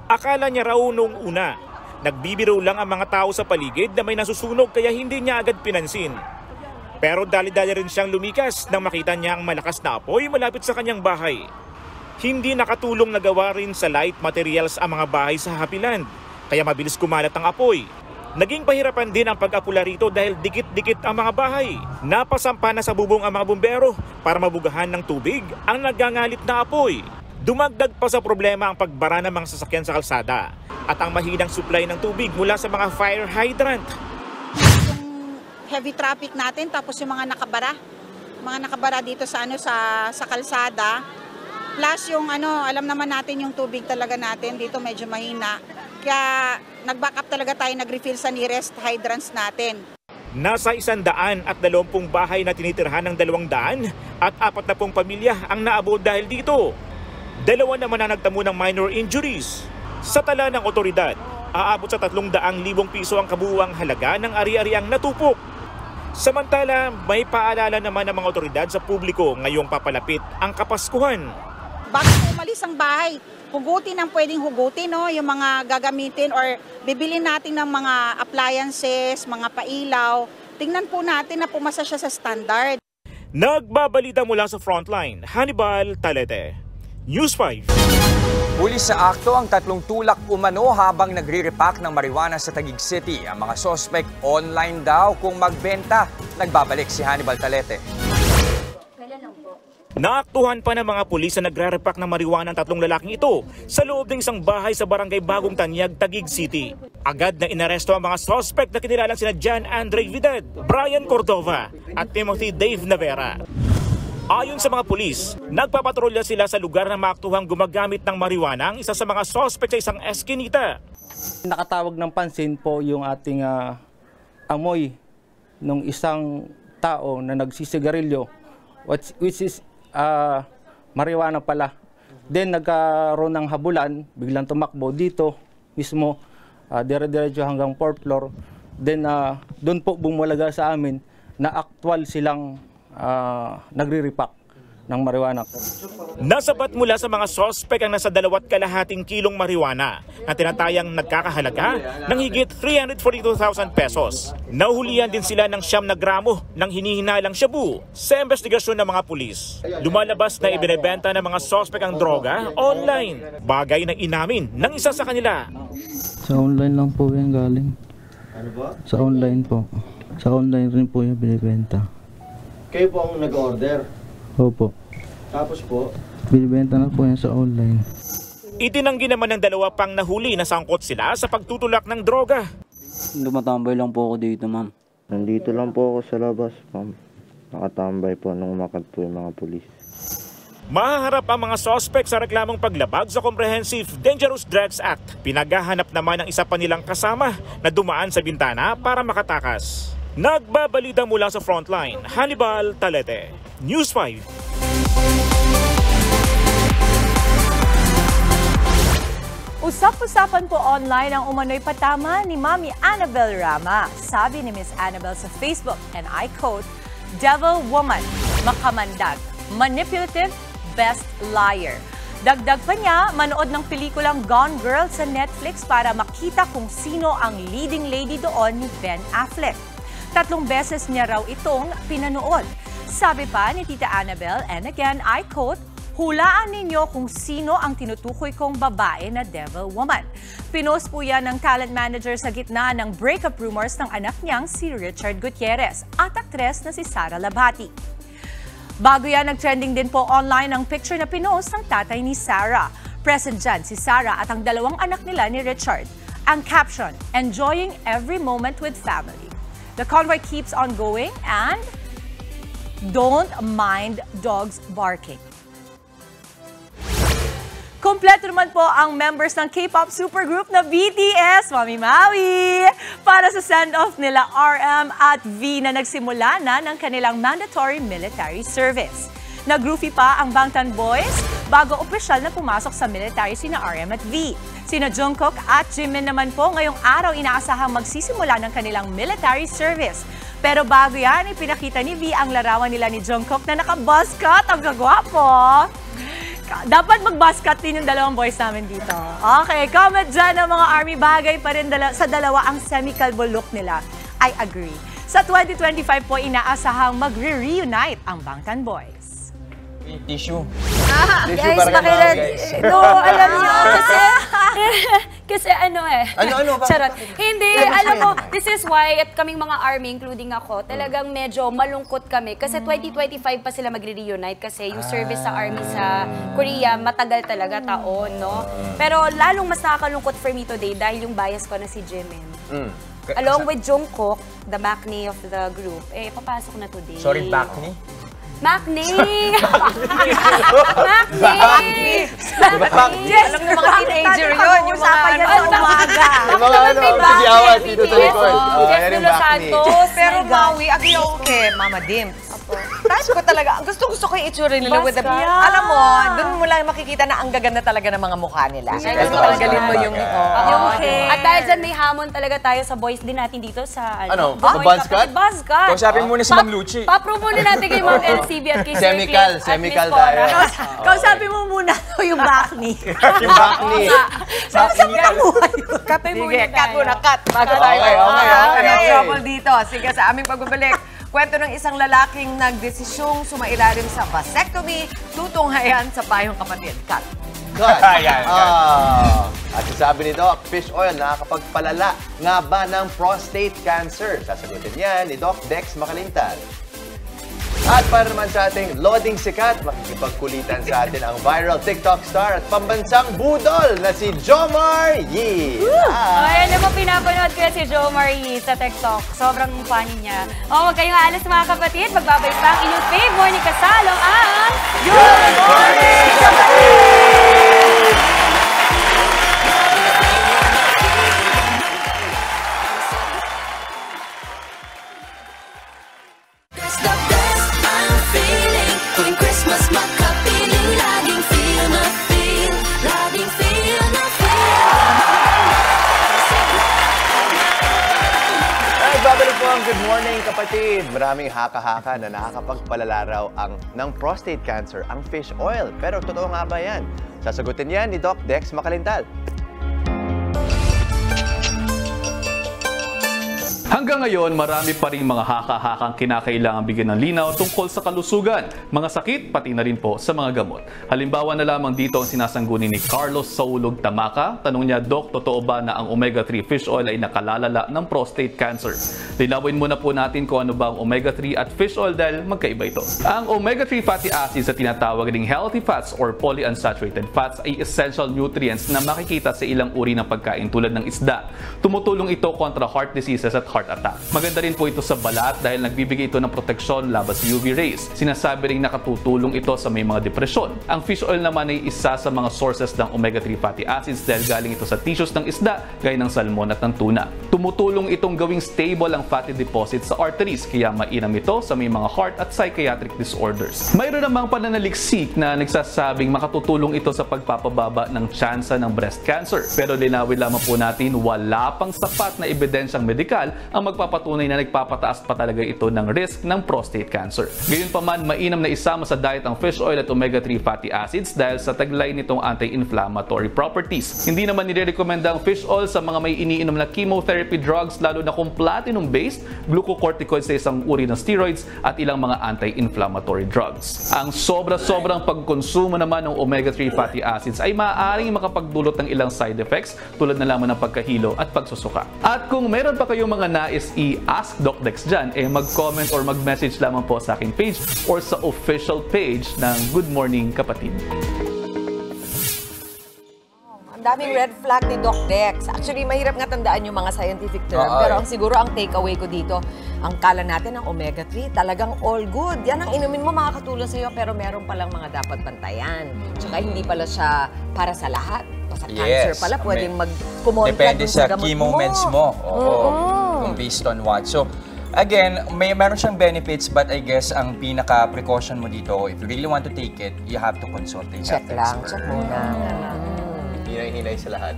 Akala niya raw noong una, nagbibiro lang ang mga tao sa paligid na may nasusunog kaya hindi niya agad pinansin. Pero dali-dali rin siyang lumikas nang makita niya ang malakas na apoy malapit sa kanyang bahay. Hindi nakatulong na gawa rin sa light materials ang mga bahay sa Happyland, kaya mabilis kumalat ang apoy. Naging pahirapan din ang pag-apula rito dahil dikit-dikit ang mga bahay. Napasampa na sa bubong ang mga bumbero para mabugahan ng tubig ang nagangalit na apoy. Dumagdag pa sa problema ang pagbara ng mga sasakyan sa kalsada at ang mahinang supply ng tubig mula sa mga fire hydrant. Yung heavy traffic natin tapos yung mga nakabara dito sa kalsada. Plus yung alam naman natin yung tubig talaga natin dito medyo mahina. Kaya nag-back up talaga tayo, nag-refill sa nearest hydrants natin. Nasa 120 bahay na tinitirhan ng 200 at 40 pamilya ang naabot dahil dito. 2 naman na nagtamo ng minor injuries. Sa tala ng otoridad, aabot sa 300,000 piso ang kabuuang halaga ng ari-ariang natupok. Samantala, may paalala naman ng mga otoridad sa publiko ngayong papalapit ang Kapaskuhan. Bago umalis ang bahay, hugutin ang pwedeng hugutin, no? Yung mga gagamitin or bibili natin ng mga appliances, mga pailaw. Tingnan po natin na pumasa siya sa standard. Nagbabalita mula sa Frontline, Hannibal Talete, News 5. Huli sa akto ang 3 tulak umano habang nagre-repack ng marijuana sa Taguig City. Ang mga sospek online daw kung magbenta. Nagbabalik si Hannibal Talete. Naaktuhan pa ng mga pulis na nagre-repack ng marijuana ang 3 lalaking ito sa loob ng isang bahay sa barangay Bagong Tanyag, Taguig City. Agad na inaresto ang mga suspect na kinilalang sina John Andre Vidal, Brian Cordova at Timothy Dave Navera. Ayon sa mga pulis, nagpapatrolya sila sa lugar na maaktuhang gumagamit ng marijuana ang isa sa mga suspect sa isang eskinita. Nakatawag ng pansin po yung ating amoy ng isang tao na nagsisigarilyo, which is marijuana pala. Then nagkaroon ng habulan, biglang tumakbo dito mismo, dire-diretso hanggang 4th floor. Then doon po bumulaga sa amin na actual silang nagre-repack ng marijuana. Nasabat mula sa mga sospek ang nasa 2.5 kilong marijuana na tinatayang nagkakahalaga ng higit 342,000 pesos. Nahulihan din sila ng 9 gramo ng hinihinalang shabu sa investigasyon ng mga pulis. Lumalabas na ibinebenta ng mga sospek ang droga online, bagay na inamin ng isa sa kanila. Sa online lang po yan galing. Ano ba? Sa online po. Sa online rin po yung binibenta. Kayo po ang nag-order? Opo. Tapos po? Binibenta na po yan sa online. Itinanggi naman ng 2 pang nahuli na sangkot sila sa pagtutulak ng droga. Dumatambay lang po ako dito, ma'am. Nandito lang po ako sa labas, ma'am. Nakatambay po nung umakyat po yung mga pulis. Mahaharap ang mga sospek sa reklamong paglabag sa Comprehensive Dangerous Drugs Act. Pinaghahanap naman ang isa pa nilang kasama na dumaan sa bintana para makatakas. Nagbabalita mula sa Frontline, Hannibal Talete, News 5. Usap-usapan po online ang umano'y patama ni Mami Annabel Rama. Sabi ni Miss Annabel sa Facebook, and I quote, "Devil woman, makamandag, manipulative, best liar." Dagdag pa niya, manood ng pelikulang Gone Girl sa Netflix para makita kung sino ang leading lady doon ni Ben Affleck. 3 beses niya raw itong pinanood. Sabi pa ni Tita Annabel, and again, I quote, "Hulaan ninyo kung sino ang tinutukoy kong babae na devil woman." Pinost po yan ng talent manager sa gitna ng breakup rumors ng anak niyang si Richard Gutierrez at aktres na si Sara Labati. Bago yan, nag-trending din po online ang picture na pinost ng tatay ni Sara. Present dyan si Sara at ang 2 anak nila ni Richard. Ang caption, "Enjoying every moment with family." The convoy keeps on going and don't mind dogs barking. Kompleto naman po ang members ng K-pop supergroup na BTS, Mami Maui, para sa send-off nila RM at V na nagsimula na ng kanilang mandatory military service. Nag-groovy pa ang Bangtan Boys bago opisyal na pumasok sa military sina RM at V. Sina Jungkook at Jimin naman po ngayong araw inaasahang magsisimula ng kanilang military service. Pero bago yan, ipinakita ni V ang larawan nila ni Jungkook na naka-buzz cut. Ang gagwapo! Dapat mag-buzz cut din yung 2 boys namin dito. Okay, comment dyan ng mga ARMY, bagay pa rin sa 2 ang semi-kalbo look nila. I agree. Sa 2025 po, inaasahang magre-reunite ang Bangtan Boys. Tissue. Guys, no, alam niyo, kasi Ano? Charot. Hindi, alam mo, this is why, at kaming mga ARMY, including ako, talagang medyo malungkot kami. Kasi 2025 pa sila magre-reunite kasi yung service sa ARMY sa Korea, matagal talaga, taon, no? Pero lalong mas nakakalungkot for me today dahil yung bias ko na si Jimin. Along with Jungkook, the backney of the group, papasok na today. Sorry, backney? Makni! Makni! Alam ng mga teenager yun, yung mga ano, talaga. Yung mga ano, sigawan dito sa likod. Jeff Yan De yung Los back knee. Santos. Pero My God. Maui, agree ako kay Mama Dims. Type ko talaga. Gusto ko yung itsura nila with the... Basket. Alam mo, dun mo lang makikita na ang gaganda talaga ng mga mukha nila. Kaya gusto Ito, tanggalin mo yung... Yung hair. At dahil dyan may hamon talaga tayo sa boys din natin dito sa... Ano? Boy Sa buzz cut? Buzz cut. Kausapin muna si Ma'am Luchi. Pa-approve muna natin kay Ma'am LCB at kay Sir Semical, Clint at semical Miss Cora. tayo. Kausapin mo muna yung back knee. Yung back knee. Kape muna Sige, cut muna, cut. Bago Okay, tayo. okay. No trouble dito. Sige, sa aming pagbabalik. Kwento ng isang lalaking nagdesisyong sumailalim sa vasectomy, tutunghayan sa payong kapatid. Cut. God. Ayan, At sabi nito, fish oil nakakapagpalala nga ba ng prostate cancer? Sasagutin yan ni Doc Dex Makalintal. At para naman sa ating loading sikat, makikipagkulitan sa atin ang viral TikTok star at pambansang budol na si Jomar Yee. Ay, alam mo, pinapanood ko si Jomar Yee sa TikTok. Sobrang funny niya. Huwag kayong aalis mga kapatid. Magbabalik pa ang inyong fave morning kasalo ang Good Morning Kapatid! Babalik po ang Good Morning Kapatid. Maraming haka-haka na nakakapagpalala raw ng prostate cancer ang fish oil. Pero totoo nga ba yan? Sasagutin yan ni Doc Dex Makalintal. Hanggang ngayon, marami pa rin mga haka-hakang kinakailangan bigyan ng linaw tungkol sa kalusugan, mga sakit, pati na rin po sa mga gamot. Halimbawa na lamang dito ang sinasangguni ni Carlos Saulog Tamaka. Tanong niya, Doc, totoo ba na ang omega-3 fish oil ay nakalalala ng prostate cancer? Linawin muna po natin kung ano ba ang omega-3 at fish oil dahil magkaiba ito. Ang omega-3 fatty acids sa tinatawag ding healthy fats or polyunsaturated fats ay essential nutrients na makikita sa ilang uri ng pagkain tulad ng isda. Tumutulong ito kontra heart diseases at heart attack. Maganda rin po ito sa balat dahil nagbibigay ito ng proteksyon laban sa UV rays. Sinasabi rin nakatutulong ito sa may mga depresyon. Ang fish oil naman ay isa sa mga sources ng omega-3 fatty acids dahil galing ito sa tissues ng isda gaya ng salmon at ng tuna. Tumutulong itong gawing stable ang fatty deposits sa arteries kaya mainam ito sa may mga heart at psychiatric disorders. Mayroon namang pananaliksik na nagsasabing makatutulong ito sa pagpapababa ng tsansa ng breast cancer. Pero linawin lamang po natin wala pang sapat na ebidensyang medikal ang magpapatunay na nagpapataas pa talaga ito ng risk ng prostate cancer. Gayunpaman, mainam na isama sa diet ang fish oil at omega-3 fatty acids dahil sa taglay nitong anti-inflammatory properties. Hindi naman nire-recommenda ang fish oil sa mga may iniinom na chemotherapy drugs lalo na kung platinum-based, glucocorticoids sa isang uri ng steroids at ilang mga anti-inflammatory drugs. Ang sobra-sobrang pagkonsumo naman ng omega-3 fatty acids ay maaaring makapagdulot ng ilang side effects tulad na lamang ng pagkahilo at pagsusuka. At kung meron pa kayong mga nais i-ask Doc Dex dyan, mag-comment or mag-message lamang po sa aking page or sa official page ng Good Morning Kapatid. Ang daming red flag ni Doc Dex. Actually, mahirap nga tandaan yung mga scientific term. Pero siguro ang takeaway ko dito, ang kala natin ng omega-3, talagang all good. Yan ang inumin mo, makakatulong sa'yo, pero meron palang mga dapat bantayan. Tsaka hindi pala siya para sa lahat. Sa cancer pala, pwedeng mag-kumontra depende sa chemo meds mo. Kung based on what. So, again, meron siyang benefits but I guess ang pinaka-precaution mo dito, if you really want to take it, you have to consult a check lang, check muna. Hinay-hinay sa lahat.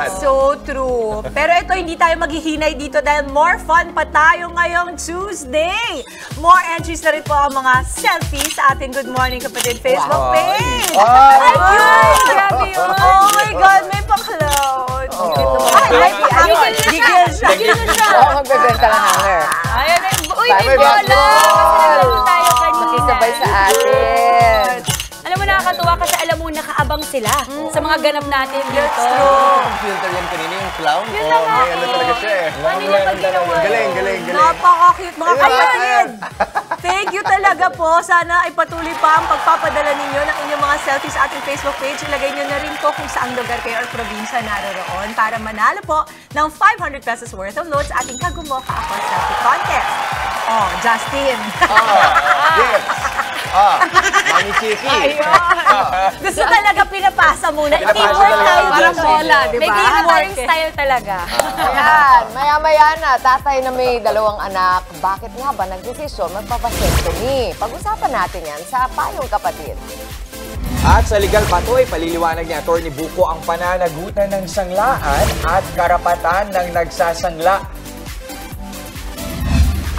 It's so true. Pero ito, hindi tayo maghihinay dito dahil more fun pa tayo ngayong Tuesday. More entries na rin po ang mga selfies sa ating Good Morning Kapatid Facebook page. Ay, grabe yun. Oh my God, may pa-cloud. Ay, gigil siya. Gigil na siya. Oo, magbebenta ng hanger. Ayan, uy, may bola. Kasi tayo kanina. Makisabay sa atin. Alam mo, nakakatuwa kasi alam mo, nakaabang sila sa mga ganap natin dito. Ang filter yan kanina, yung clown. Yun na nga Ano talaga siya eh. Kanina pag ginawa. Galing. Napaka-cute. Mga kapatid. Thank you talaga po. Sana ay patuloy pa ang pagpapadala ninyo ng inyong mga selfies sa ating Facebook page. Ilagay nyo na rin po kung saang lugar kayo or probinsya naroroon para manalo po ng 500 pesos worth of loads sa ating Kagumoka Ako Selfie Contest. Oh, Justin. Yes. Mami Chiki. Gusto talaga pinapasa muna. Teamwork tayo. Parang bola, di ba? May game style talaga. Ayan, maya-maya na, tatay na may 2 anak. Bakit nga ba nagdesisyon magpapasectomy? Pag-usapan natin yan sa Payong Kapatid. At sa legal patoy, paliliwanag ni Atty. Buko ang pananagutan ng sanglaan at karapatan ng nagsasangla.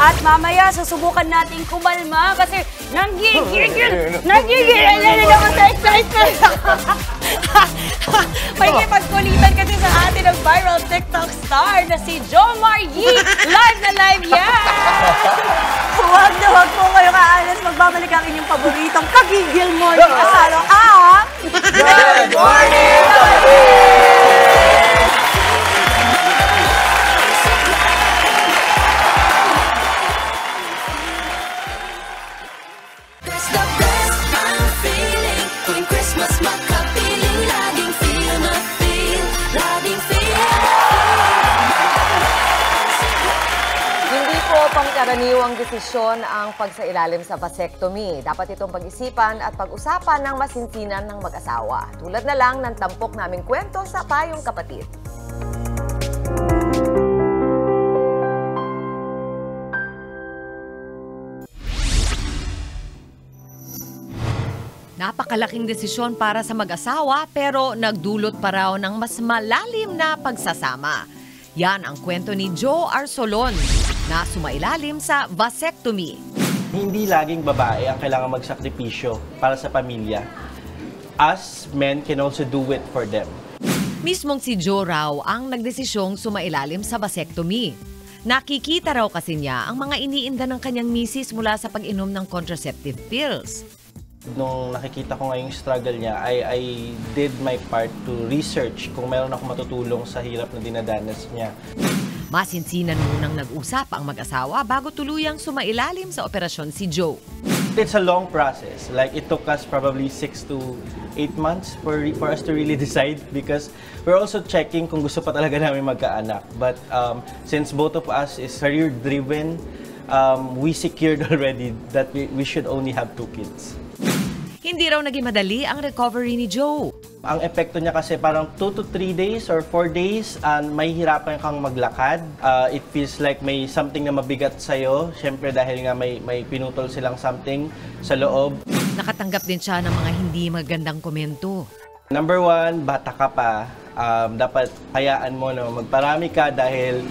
At mamaya, susubukan nating kumalma kasi nanggigigil na naman sa excitement. Makikipagkulitan kasi sa atin ang viral TikTok star na si Jomar Yee. Live na live yan! Huwag na huwag po kayong aalis. Magbabalik ang inyong paboritong Kagigil Morning Kasalo ang Good Morning Kapatid! Pangkaraniwang desisyon ang pagsailalim sa vasectomy. Dapat itong pag-isipan at pag-usapan ng masinsinan ng mag-asawa. Tulad na lang ng tampok naming kwento sa Payong Kapatid. Napakalaking desisyon para sa mag-asawa pero nagdulot pa raw ng mas malalim na pagsasama. Yan ang kwento ni Joe Arsolon na sumailalim sa vasectomy. Hindi laging babae ang kailangan magsakripisyo para sa pamilya. Us men can also do it for them. Mismong si Joe raw ang nagdesisyong sumailalim sa vasectomy. Nakikita raw kasi niya ang mga iniinda ng kanyang misis mula sa pag-inom ng contraceptive pills. Nung nakikita ko nga yung struggle niya, I did my part to research kung meron ako matutulong sa hirap na dinadanas niya. Masinsinan munang nag-usap ang mag-asawa bago tuluyang sumailalim sa operasyon si Joe. It's a long process. Like, it took us probably 6 to 8 months for us to really decide because we're also checking kung gusto pa talaga namin magkaanak. But since both of us is career-driven, we secured already that we should only have 2 kids. Hindi raw naging madali ang recovery ni Joe. Ang epekto niya kasi parang 2 to 3 days or 4 days, may hirapan kang maglakad. It feels like may something na mabigat sa'yo. Siyempre dahil nga may pinutol silang something sa loob. Nakatanggap din siya ng mga hindi magandang komento. Number 1, bata ka pa. Dapat hayaan mo na magparami ka dahil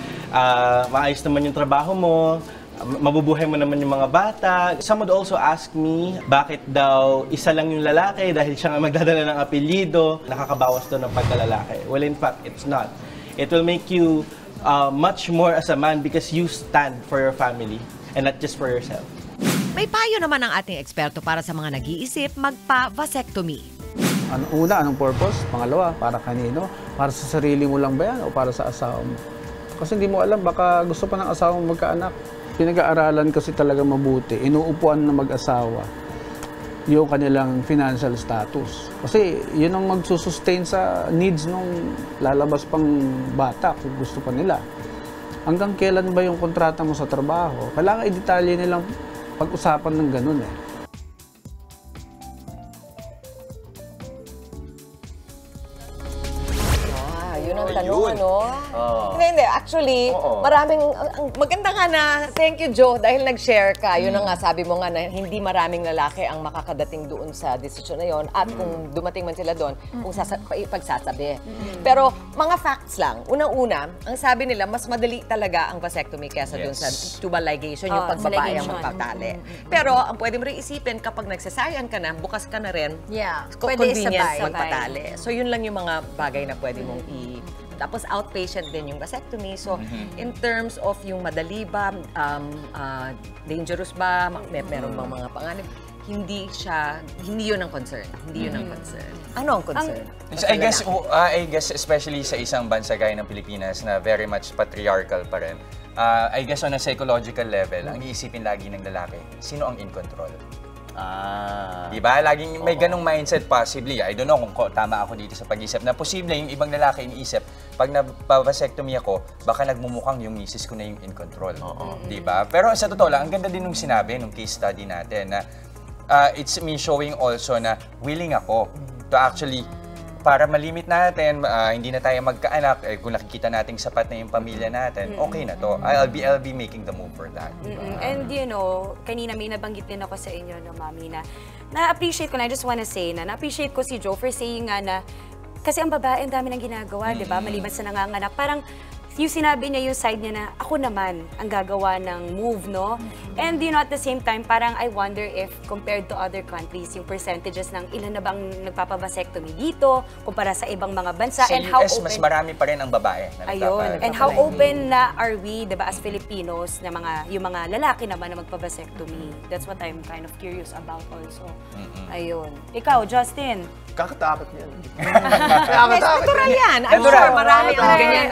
maayos naman yung trabaho mo. Mabubuhay mo naman yung mga bata. Some would also ask me, bakit daw isa lang yung lalaki dahil siya nga magdadala ng apelyido, nakakabawas doon ng pagkalalaki. Well, in fact, it's not. It will make you much more as a man because you stand for your family and not just for yourself. May payo naman ang ating eksperto para sa mga nag-iisip magpa-vasectomy. Anong purpose? Pangalawa, para kanino? Para sa sarili mo lang ba yan o para sa asawa mo? Kasi hindi mo alam, baka gusto pa ng asawa mo magkaanak. Pinag-aaralan kasi talaga mabuti, inuupuan na mag-asawa yung kanilang financial status. Kasi yun ang magsusustain sa needs nung lalabas pang bata kung gusto pa nila. Hanggang kailan ba yung kontrata mo sa trabaho? Kailangan i-detalye nilang pag-usapan ng ganun eh. Yun ang tanong, ano? Hindi. Actually, maraming, maganda nga na, thank you, Joe, dahil nag-share ka. Yun ang nga, sabi mo nga na hindi maraming lalaki ang makakadating doon sa desisyon na yun. At kung dumating man sila doon, kung pagsasabi. Pero, mga facts lang. Unang-una, ang sabi nila, mas madali talaga ang vasectomy kaysa doon sa tubal ligation, yung pagbabae ang magpatali. Pero, ang pwede mo rin isipin, kapag nagsasayan ka na, bukas ka na rin, convenient magpatali. So, yun lang yung mga bagay na pwede mong tapos outpatient din yung vasectomy. So, in terms of yung madali ba, dangerous ba, meron bang mga panganib, hindi yun ang concern. Hindi yun ang concern. Ano ang concern? I guess especially sa isang bansa gaya ng Pilipinas na very much patriarchal pa rin, I guess on a psychological level, ang iisipin lagi ng lalaki, sino ang in control? Diba? Laging may ganong mindset possibly. I don't know kung tama ako dito sa pag-isip na posible yung ibang lalaki iniisip, pag nagpa-vasectomy ako, baka nagmumukhang yung misis ko na yung in control. Diba? Pero sa totoo lang, ang ganda din nung sinabi, nung case study natin na it's me showing also na willing ako to actually, para malimit natin, hindi na tayo magkaanak, kung nakikita nating sapat na yung pamilya natin, okay na to. I'll be making the move for that. And you know, kanina may nabanggit din ako sa inyo, no, Mami, na-appreciate ko, na I just wanna say na-appreciate ko si Joe for saying nga na, kasi ang babae, ang dami nang ginagawa, di ba? Maliban sa nanganganak. Parang, yung sinabi niya yung side niya na ako naman ang gagawa ng move, no? And you know, at the same time, parang I wonder if compared to other countries, yung percentages ng ilan na bang nagpapavasectomy dito, kumpara sa ibang mga bansa, Sa and how US, open... mas marami pa rin ang babae na Ayun. And how open na are we, diba, as Filipinos, na yung mga lalaki naman na magpavasectomy? That's what I'm kind of curious about also. Ayun. Ikaw, Justin? Kakatakot yan. Natural yan. I'm sure marami ang ganyan.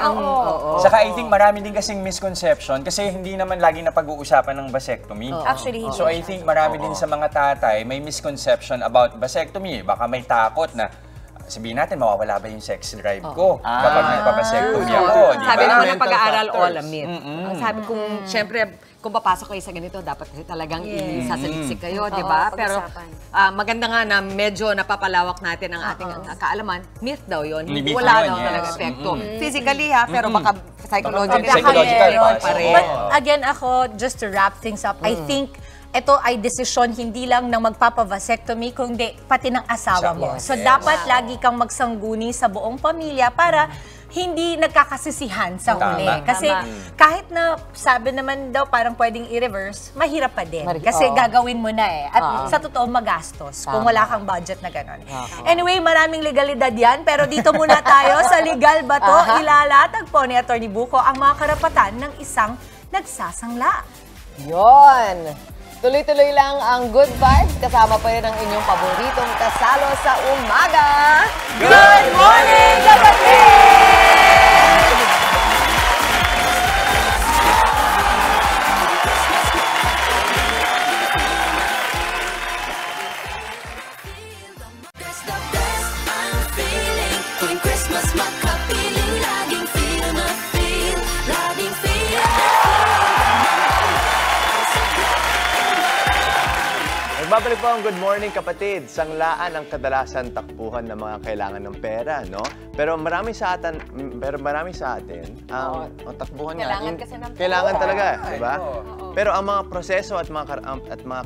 Saka I think marami din kasing misconception kasi hindi naman lagi na pag-uusapan ng vasectomy. Actually, so I think marami din sa mga tatay may misconception about vasectomy. Baka may takot na sabihin natin, mawawala ba yung sex drive ko kapag nagpapasectomy ako? Sabi naman ng pag-aaral, all a myth. Ang sabi kong, syempre, kung papasok kayo sa ganito, dapat talagang isasaliksik kayo, di ba? Pero maganda nga na medyo napapalawak natin ang ating kaalaman. Myth daw yun. Wala daw talaga epekto. Physically ha, pero baka psychological pa rin. But again, ako, just to wrap things up, I think ito ay desisyon hindi lang ng magpapavasectomy, kundi pati ng asawa mo. So dapat lagi kang magsangguni sa buong pamilya para hindi nagkakasisihan sa huli. Kasi kahit na sabi naman daw parang pwedeng i-reverse, mahirap pa din. Kasi gagawin mo na eh. At sa totoo, magastos kung wala kang budget na gano'n. Anyway, maraming legalidad yan. Pero dito muna tayo sa Legal Bato. Ilalatag po ni Atty. Buko ang mga karapatan ng isang nagsasangla. Yon! Tuloy-tuloy lang ang good vibes. Kasama pa rin ang inyong paboritong kasalo sa umaga. Good morning, kapatid! Babalik po ang Good Morning Kapatid. Sanglaan ang kadalasan takbuhan ng mga kailangan ng pera, no? Pero marami sa atin, ang takbuhan nga, kailangan talaga, di ba? Pero ang mga proseso at mga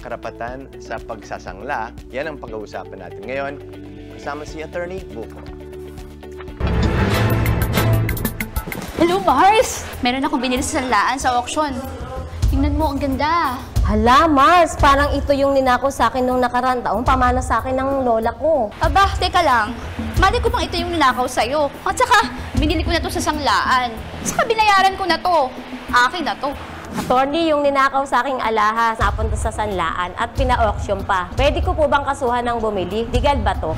karapatan sa pagsasangla, yan ang pag-uusapan natin ngayon. Kasama si Atty. Buko. Hello, Mars! Meron akong binili sa sanglaan sa auction. Tingnan mo, ang ganda. Hala, Mars, parang ito yung ninako sa akin nung nakaraan taon, pamana sa akin ng lola ko. Aba, teka lang. Mali ko bang ito yung ninakaw sa'yo? At saka, binili ko na to sa sanglaan. Saka binayaran ko na to. Akin na to. Attorney, yung ninakaw sa aking alahas, napunta sa sanlaan at pina-auction pa. Pwede ko po bang kasuhan ng bumili? Legal ba to?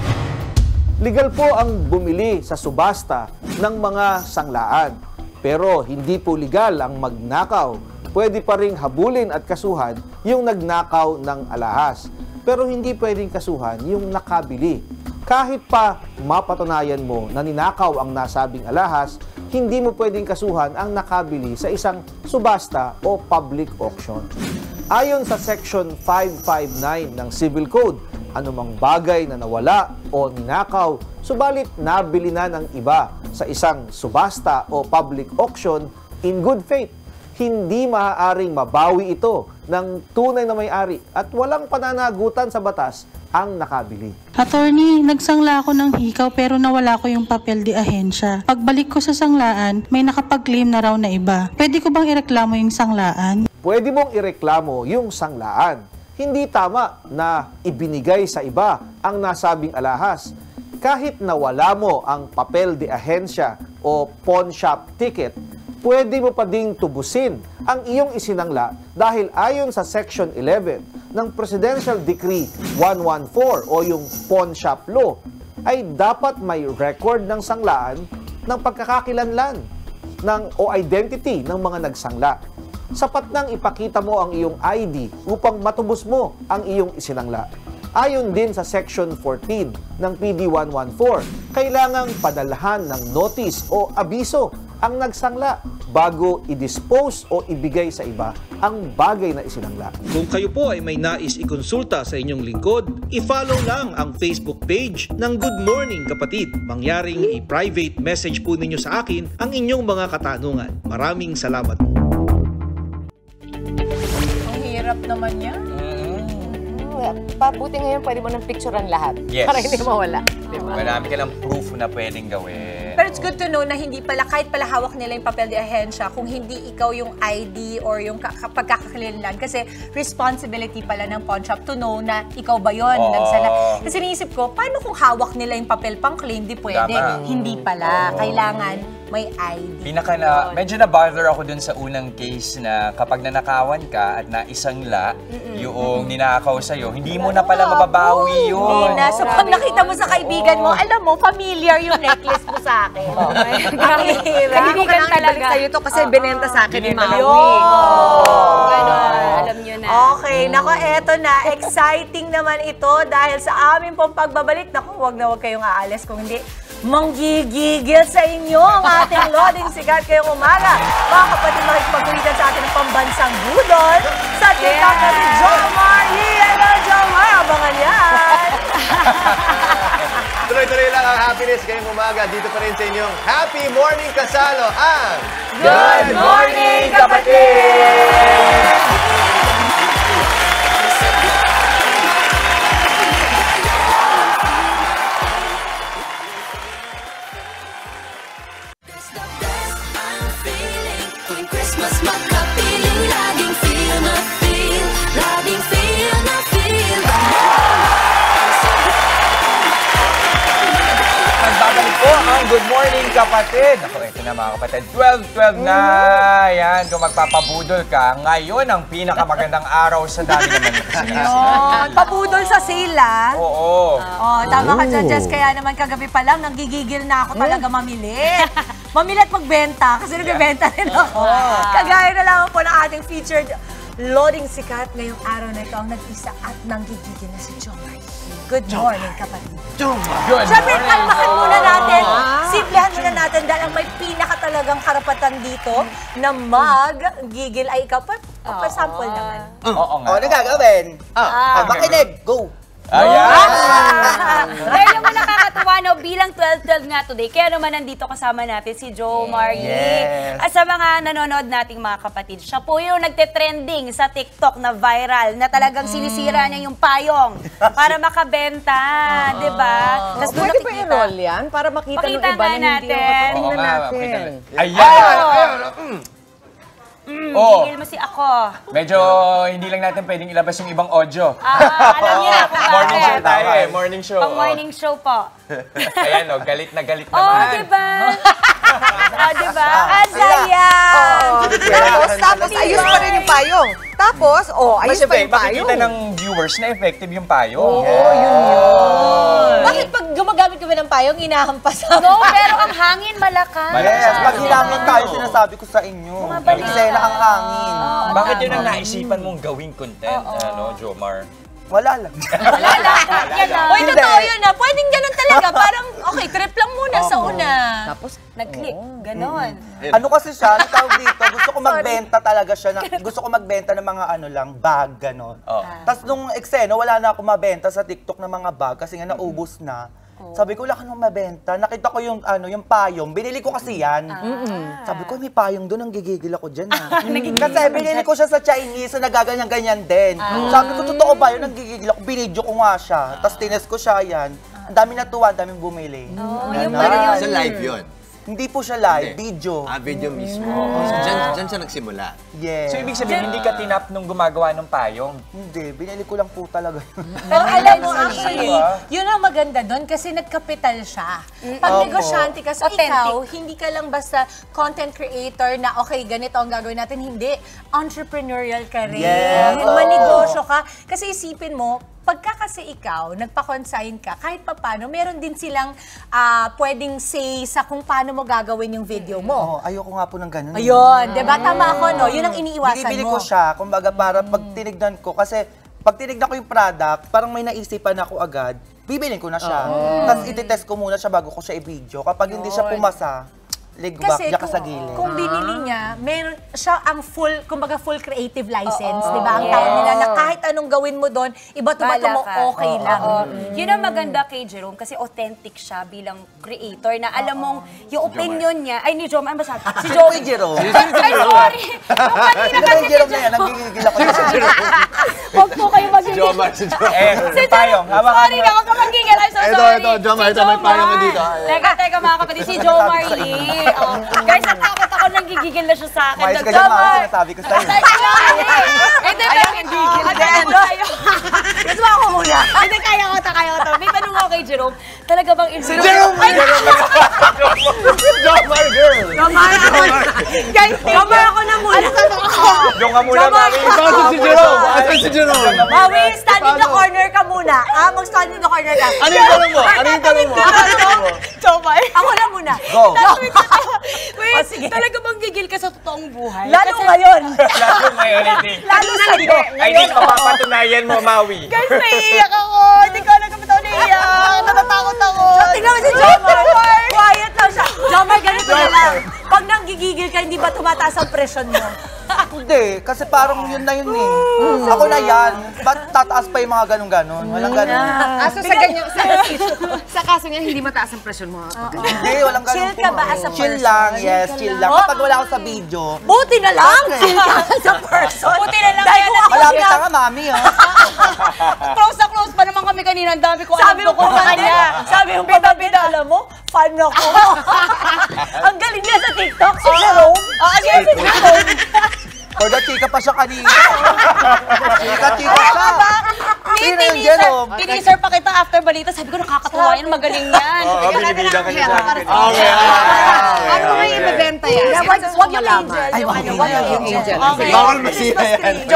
Legal po ang bumili sa subasta ng mga sanglaan. Pero hindi po legal ang magnakaw. Pwede pa ring habulin at kasuhan yung nagnakaw ng alahas. Pero hindi pwedeng kasuhan yung nakabili. Kahit pa mapatunayan mo na ninakaw ang nasabing alahas, hindi mo pwedeng kasuhan ang nakabili sa isang subasta o public auction. Ayon sa Section 559 ng Civil Code, anumang bagay na nawala o ninakaw, subalit nabili na ng iba sa isang subasta o public auction in good faith, hindi maaaring mabawi ito ng tunay na may-ari at walang pananagutan sa batas ang nakabili. Attorney, nagsangla ako ng hikaw pero nawala ko yung papel di ahensya. Pagbalik ko sa sanglaan, may nakapag-claim na raw na iba. Pwede ko bang ireklamo yung sanglaan? Pwede mong ireklamo yung sanglaan. Hindi tama na ibinigay sa iba ang nasabing alahas. Kahit nawala mo ang papel de ahensya o pawn shop ticket, pwede mo pa ding tubusin ang iyong isinangla dahil ayon sa Section 11 ng Presidential Decree 114 o yung Pawn Shop Law, ay dapat may record ng sanglaan ng pagkakakilanlan o identity ng mga nagsangla. Sapat nang ipakita mo ang iyong ID upang matubos mo ang iyong isinangla. Ayon din sa Section 14 ng PD 114, kailangang padalahan ng notice o abiso ang nagsangla bago i-dispose o ibigay sa iba ang bagay na isinangla. Kung kayo po ay may nais ikonsulta sa inyong lingkod, i-follow lang ang Facebook page ng Good Morning Kapatid. Mangyaring i-private message po ninyo sa akin ang inyong mga katanungan. Maraming salamat. Ang hirap naman yan. Pabuti ngayon pwede mo nang picturean lahat. Yes. Para hindi mawala. Diba? Marami ka ng proof na pwedeng gawin. Pero it's good to know na hindi pala, kahit pala hawak nila yung papel de ahensya, kung hindi ikaw yung ID or yung pagkakakilanlan. Kasi responsibility pala ng pawn shop to know na ikaw ba yun. Kasi niisip ko, paano kung hawak nila yung papel pang claim, di pwede. Tama. Hindi pala. Kailangan may ID. Medyo na-bother ako dun sa unang case na kapag nanakawan ka at naisangla yung ninakaw sa'yo, hindi mo na pala mababawi yun. So pag nakita mo sa kaibigan mo, alam mo, familiar yung necklace mo sa akin. Kaibigan talaga. Sa'yo to kasi binenta sa akin ni Maui. Alam nyo na. Okay, nako, eto na. Exciting naman ito dahil sa amin pong pagbabalik. Naku, wag na wag kayong aalis kung hindi manggigigil sa inyo ang ating loading sikat ngayong umaga. Mga kapatid, makikipagkulitan sa atin ng pambansang budol sa TikTok na si Jomar. Hello, Jomar! Abangan yan! Tuloy-tuloy lang ang happiness ngayong umaga. Dito pa rin sa inyong Happy Morning Kasalo ang Good Morning Kapatid! Good morning, kapatid! Ako, ito na mga kapatid. 12-12 na! Yan, kung magpapabudol ka, ngayon ang pinakamagandang araw sa dami naman na sinasila. Pabudol sa sila. Oo. Tama ka dyan, Jess. Kaya naman kagabi pa lang, nanggigigil na ako talaga mamili. Mamili at magbenta, kasi nagbibenta rin ako. Kagaya na lang po ng ating featured loading sikat ngayong araw na ito, ang nag-isa at nanggigigil na si Jomar. Good morning, kapatid. Good Siyempre, morning. kalmahan muna natin, simplihan muna natin dahil ang may pinakatalagang karapatan dito na mag-gigil ay ikaw. Pa-sample naman. Oo nga. O, ano gagawin? Makinig, go! Ayan! Kaya naman nakakatuwa, no? Bilang 12-12 nga today, kaya naman nandito kasama natin si Jomar Yee. At sa mga nanonood nating mga kapatid, siya po yung nagte-trending sa TikTok na viral, na talagang sinisira niya yung payong para makabenta, di ba? Pwede ba i-roll yan? Para makita ng iba na hindi yung Tingnan natin. Ayan! Gigil mo si ako. Medyo hindi lang natin pwedeng ilabas yung ibang audio. Alam niyo na kung bakit. Morning show tayo eh, morning show. Pang morning show po. Ayan o, galit na galit Oh, naman. diba? Diba? Ang saya! Tapos ayos pa rin yung payong. Tapos, ayos pa yung payong. Makikita ng viewers na effective yung payong. Oo, yun. Bakit pag gumagamit kami ng payong, inahampas ako? No, pero ang hangin malakas. Yes, pag hinangin tayo, sinasabi ko sa inyo. Eksena ang hangin. Bakit yun ang naisipan mong gawing content, Jomar? Wala lang. Wala lang. Yan lang. Uy, totoo yun na. Pwedeng ganun talaga. Parang, okay, trip lang muna sa una. Tapos, nag-click. Ganon. Ano kasi siya, tawag dito, gusto ko magbenta talaga siya. Gusto ko magbenta ng mga ano lang, bag, ganon. Tapos nung eksena, wala na ako mabenta sa TikTok ng mga bag kasi nga naubos na. Sabi ko, wala ka nung mabenta. Nakita ko yung, yung payong. Binili ko kasi yan. Sabi ko, may payong doon. Ang gigigil ako dyan. Kasi binili ko siya sa Chinese na nagaganyan-ganyan din. Sabi ko, totoo ba yun? Ang gigigil ako. Binidyo ko nga siya. Tapos tines ko siya yan. Ang dami natuwa, ang daming bumili. Sa live yun? Hindi po siya live, video. Video mismo. So, dyan siya nagsimula. Yes. So, ibig sabihin, hindi ka tinap nung gumagawa ng payong? Hindi, binili ko lang po talaga. Pero alam mo, actually, yun ang maganda doon kasi nagkapital siya. Pag negosyante ka, so ikaw, hindi ka lang basta content creator na okay, ganito ang gagawin natin. Hindi. Entrepreneurial ka rin. Yes. Manegosyo ka. Kasi isipin mo, pagka kasi ikaw, nagpa-consign ka, kahit papano, meron din silang pwedeng say sa kung paano mo gagawin yung video mo. Ayoko nga po ng ganun. Ayun, diba? Tama ako, no? Yun ang iniiwasan mo. Binibili ko siya, kumbaga para pag tinignan ko, kasi pag tinignan ko yung product, parang may naisipan ako agad, bibilin ko na siya. Tapos ititest ko muna siya bago ko siya i-video. Kapag hindi siya pumasa, ligwak, Kasi diyan ka sa gilid. kung binili niya, meron siya ang full, kumbaga full creative license, di ba? Ang tawag nila na kahit anong gawin mo doon, iba't-bato mo okay lang. Yun ang maganda kay Jerome kasi authentic siya bilang creator na alam mong yung opinion niya, ay ni Jerome, ano ba sabi? Si Jerome. Jerome. Ay, sorry! Yung kanina kasi si Jerome na yan, nagigigil ako sa Jerome. Huwag po kayo magigil. Jomar, si Jomar. Si Jerome, sorry na, huwag ka magigil. I'm so sorry. Ito, Jomar, ito, may payo ko dito. Teka mga kapatid, si Jomar Lee. Guys, natakot ako, nanggigigil na siya sa akin. Mais ka dyan, mga sinasabi ko sa'yo. Hindi, pero nanggigil. Gusto mo ako muna? Hindi, kaya ko to. May tanong ako kay Jerome. Talaga bang influencer? Jerome! Jomar, girl! Guys, Jomar ako na muna. Yung ka muna, Mami. Asan si Jerome? Asan si Jerome? Mawi, stand in the corner ka muna. Mag-stand in the corner ka. Ano yung tanong mo? Ano yung tanong mo? Jomar. Ako na muna. Go. Wait, talaga bang gigil ka sa totoong buhay? Lalo ngayon. Lalo ngayon, hindi. Lalo sa'yo. Ay, di mapapatunayan mo, Maui. Guys, naiiyak ako. Hindi ko alam kung ba't ako naiiyak. Natatakot ako. Tingnan mo si Jomar. Quiet lang siya. Jomar, ganito na lang. Pag nanggigigil ka, hindi ba tumataas ang presyon mo? Hindi, kasi parang yun na yun eh. Ako na yan. Ba't tataas pa yung mga ganun-ganun? Walang ganun. So sa ganyan, sa kaso niyan, hindi mataas ang presyon mo. Hindi, walang ganun. Chill ka ba as a person? Chill lang, yes, chill lang. Kapag wala ako sa video, Buti na lang! Chill ka as a person. Buti na lang. Dahil kung ako malapit na nga, mami, ha? Close na close pa naman kami kanina. Ang dami ko Sabi alam mo ko sa kanya. Sabi mo pa alam mo, fan ako. Ang galing niya sa TikTok, si Jerome. Again, si Jerome. For the chika pa siya kanina. Chika siya. Sino yung Jerome? Tineaser pa kita after balita. Sabi ko, nakakatuwa yan. Magaling yan. Oo, binibida ka niya sa akin. Okay. Ano mo yung ibebenta yan? Wag yung angel. Ay, wag yung angel. Bawal masira yan.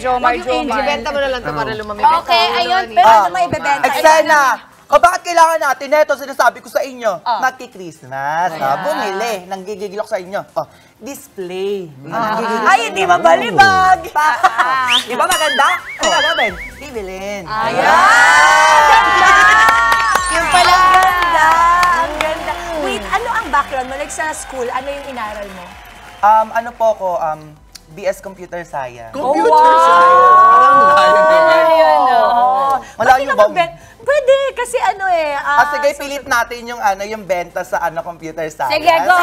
Jomar. Ibebenta mo na lang ito para lumamig. Okay, ayun. Pero ano may ibebenta? Eksena! O bakit kailangan natin? Neto, sinasabi ko sa inyo. Magki-Christmas. Bumili. Nanggigigil ako sa inyo. Display. Ay, hindi mabalibag. Di ba maganda? Ano gagawin? Bibilin. Yung palang ganda. Ang ganda. Wait, ano ang background mo? Like sa school, ano yung inaral mo? Ano po ako, BS Computer Science. Computer science. Parang layo naman. Malayo ba? Pwede, kasi ano eh. Sige, pilit natin yung yung benta sa computer science. Sige, go.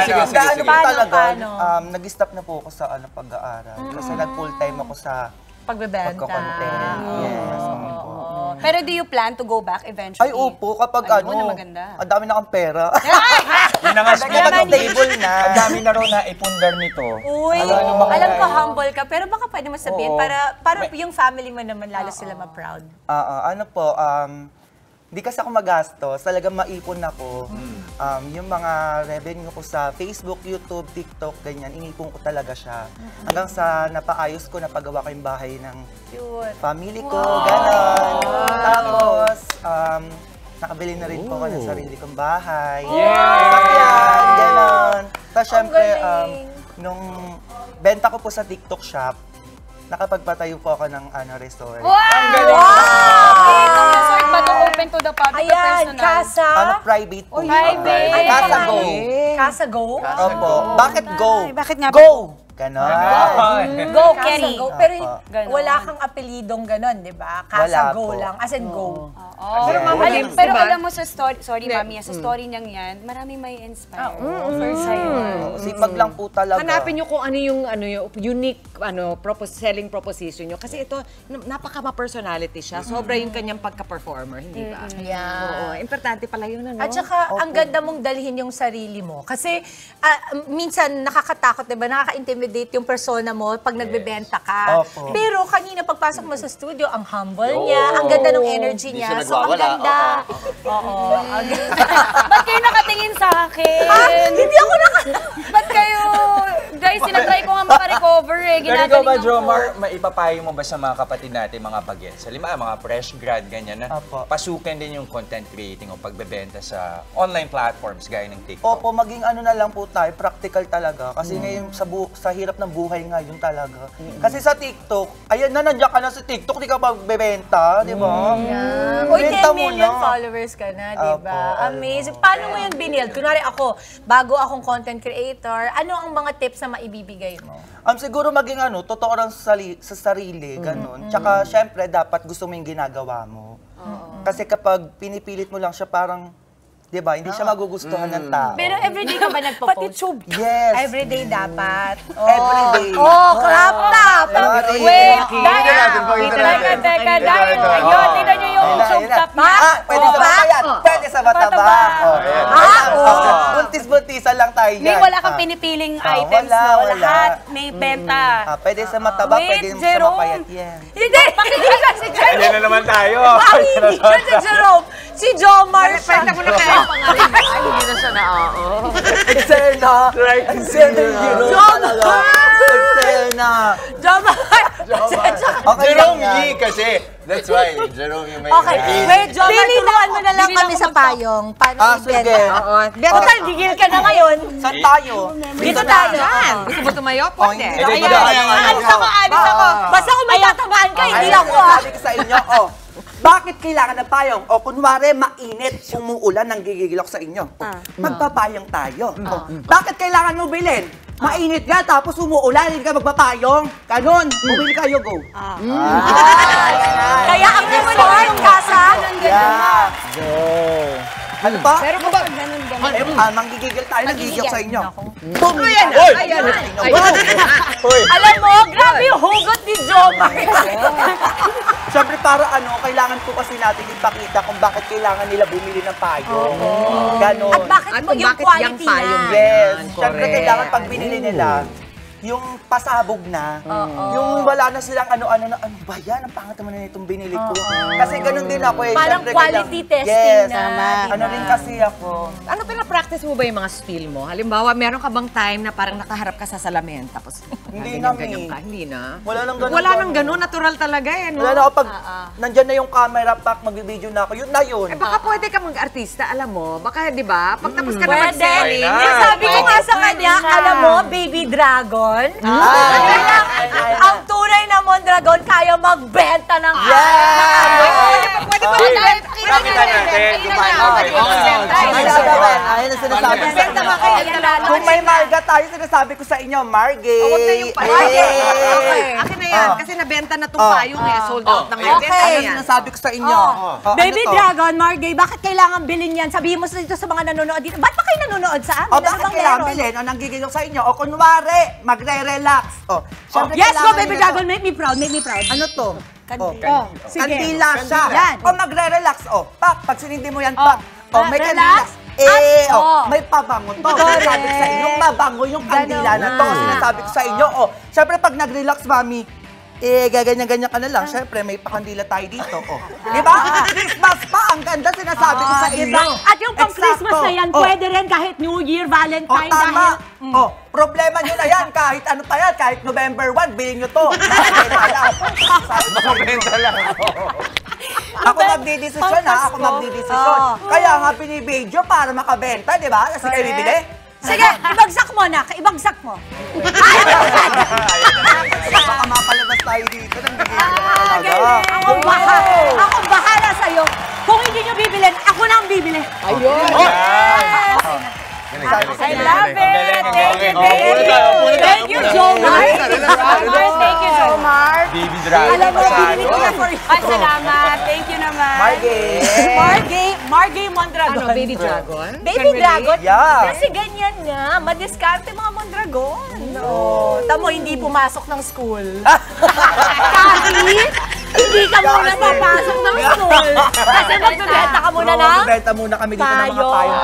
Sige. Ano po talaga? Paano? Nag-stop na po ako sa pag-aaral. Kasi nag-full time ako sa pagbebenta. Pagko-content. Yes. Pero do you plan to go back eventually? Ay, opo. Kapag Ayun, maganda. ang dami na akong pera. Yun na nga, Table na. Ang dami na raw na ipundar nito. Uy, alam ko humble ka, pero baka pwede mo sabihin para yung family mo naman lalo sila ma-proud. Ano po, di kasi ako magastos, talagang maipon ako. Yung mga revenue ko sa Facebook, YouTube, TikTok, ganyan, inipon ko talaga siya. Hanggang sa napaayos ko, napagawa ko yung bahay ng family ko, gano'n. Tapos, nakabili na rin po ako ng sarili kong bahay. Sakyan, gano'n. Tapos syempre, nung benta ko po sa TikTok shop, nakapagpatayo po ako ng resort. Ang galing! Resort ba to open to the public or personal? Casa. Private po. Private. Casa Go. Casa Go? Opo. Bakit go? Bakit nga? Go! Ganon. Go, Kerry. Go. Pero wala kang apelidong ganon, di ba? Casa Go lang. As in go. Pero alam mo sa story, sorry mami, sa story niyang yan, maraming may inspire. Sipag lang po talaga. Hanapin niyo kung ano yung unique selling proposition niyo. Kasi ito, napaka-personality siya. Sobra yung kanyang pagka-performer, hindi ba? Oo, importante pala yun, ano? At saka, ang ganda mong dalhin yung sarili mo. Kasi, minsan nakakatakot, di ba? Nakaka-intimidate yung persona mo pag nagbebenta ka. Pero kanina pagpasok mo sa studio, ang humble niya, ang ganda ng energy niya. So, ang ganda. Oo. Ba't kayo nakatingin sa akin? Hindi ako Ba't kayo? Guys, sinatry ko nga makarecover eh. Pero ikaw ba, Jomar, maipapayo mo ba sa mga kapatid natin, mga bagets? Halimbawa, mga fresh grad, ganyan na. Pasukin din yung content creating o pagbebenta sa online platforms gaya ng TikTok. Opo, maging ano na lang po tayo, practical talaga. Kasi ngayon sa hirap ng buhay ngayon talaga. Kasi sa TikTok, ayan na, nandiyan ka na sa TikTok, di ka magbebenta, di ba? Uy, 10 million followers ka na, di ba? Amazing. Paano mo yun binild? Kunwari ako, bago akong content creator, ano ang mga tips na maibibigay mo? Siguro maging totoo lang sa sarili, ganun. Tsaka, syempre, dapat gusto mo yung ginagawa mo. Kasi kapag pinipilit mo lang siya, parang, di ba, hindi siya magugustuhan ng tao. Pero everyday ka ba nagpo-post? Yes. Everyday dapat. Everyday. Crop top! Wait, teka, dahil ayun, tignan niyo yung tube top niya. Pwede sa matayat, pwede sa mataba. Buntis-buntisan lang tayo yan. May wala kang pinipiling items, no? Lahat may benta. Pwede sa mataba, pwede sa mapayat yan. Hindi! Pakikita si Jerome! Ayan na naman tayo. Hindi siya si Jerome. Si Jomar siya. Pwede mo na kaya ang pangalan mo. Ay, hindi na siya na, Excelna! Excelna yung Jerome talaga. Excelna! Jomar! Jerome Yee kasi. That's why, Jerome yung may... Okay, wait, Jomar, turuan mo na lang kami sa payong. Paano sige. Total, gigil ka na ngayon. Saan tayo? Dito tayo. Gusto mo tumayo? Pwede. Alis ako. Basta kung may tatamaan ka, hindi ako. Sabi ko sa inyo, bakit kailangan ng payong? O kunwari, mainit, umuulan, nang gigigil ako sa inyo. Magpapayong tayo. Bakit kailangan mo bilhin? Mainit nga, tapos umuulan, hindi ka magpapayong. Ganon, bumili kayo, go. Kaya ang naman kasa. Go. Ano ba? Pero kapag ganun. Manggigigil tayo, nagigigil sa inyo. Ayan. Alam mo, grabe yung hugot ni Jomar. Siyempre para kailangan po kasi natin ipakita kung bakit kailangan nila bumili ng payong. Ganon. At bakit yung quality na. Yes. Siyempre kailangan pag binili nila, yung pasabog na, yung wala na silang ano ba yan? Ang pangat naman na itong binili ko. Kasi ganun din ako eh. Parang siyempre, quality testing na. Ano rin kasi ako. Ano pina-practice mo ba yung mga skill mo? Halimbawa, meron ka bang time na parang nakaharap ka sa salamin, tapos hindi na, hindi na? Wala nang ganun. Wala nang ganun, natural talaga eh, no? Wala na ako pag nandyan na yung camera pack, magbibideo na ako, yun na yun. Baka pwede ka mag-artista, alam mo. Baka, di ba? Pag tapos ka na mag-selling. Sabi ko nga sa kanya, alam mo, baby dragon. Ang tunay na Mondragon, kaya magbenta ng Pwede ba mag-artista? Ayun ang sinasabi sa inyo. Kung may marga tayo, sinasabi ko sa inyo, Margay. Huwag na yung payong. Akin na yan. Kasi nabenta na itong payong eh. Sold out na ngayon. Ayun ang sinasabi ko sa inyo. Baby Dragon, Margay, bakit kailangan bilhin yan? Sabihin mo dito sa mga nanonood dito. Ba't ba kayo nanonood sa amin? Bakit kailangan bilhin? O nanggigil sa inyo? O kunwari, magre-relax. Yes, go Baby Dragon, make me proud, make me proud. Ano to? Sige. Kandila siya. Yan. O magre-relax. Pag sinindi mo yan, may kandila. Relax. May pabango to. Sinasabi ko sa inyo, mabango yung kandila na to. Sinasabi ko sa inyo, syempre pag nag-relax, mami, gaganyan-ganyan ka na lang. Syempre, may pakandila tayo dito. Di ba? Christmas pa, ang ganda sinasabi ko sa inyo. At yung pang-Christmas na yan, pwede rin kahit New Year, Valentine, tama. Problema nyo na yan, kahit ano pa yan, kahit November 1, bilhin nyo to. Mabenta lang. Ako magdidesisyon ako magdidesisyon. Kaya nga binibidyo para makabenta, di ba? Kasi kayo bibili. Sige, ibagsak mo na. Ibagsak mo. Baka mapalabas tayo dito ng Ako bahala sa'yo. Kung hindi nyo bibilin, ako na ang bibili. Ayun! I love it! Thank you, baby! Thank you, Jomar! Thank you, Jomar! Baby Dragon. Alam mo, binili ko na for you. Ay, salamat. Thank you naman. Margay Mondragon. Ano, Baby Dragon? Baby Dragon? Yeah. Kasi ganyan nga. Madiskarte mga Mondragon. Tamo, hindi pumasok ng school. Kahit hindi ka muna papasok ng school. Kasi magbibenta ka muna ng magbibenta muna kami dito ng mga payong.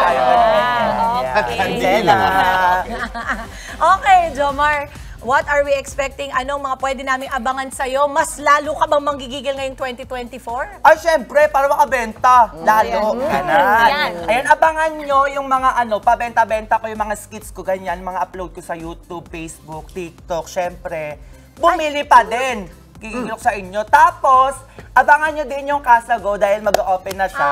Okay, Jomar. What are we expecting? Anong mga pwede naming abangan sa'yo? Mas lalo ka bang manggigigil ngayong 2024? Ay, syempre, para makabenta. Lalo. Ayan, abangan nyo yung mga pabenta-benta ko, yung mga skits ko, ganyan, mga upload ko sa YouTube, Facebook, TikTok. Syempre, bumili pa din. Kikilok sa inyo. Tapos, abangan nyo din yung Kasago dahil mag-open na siya.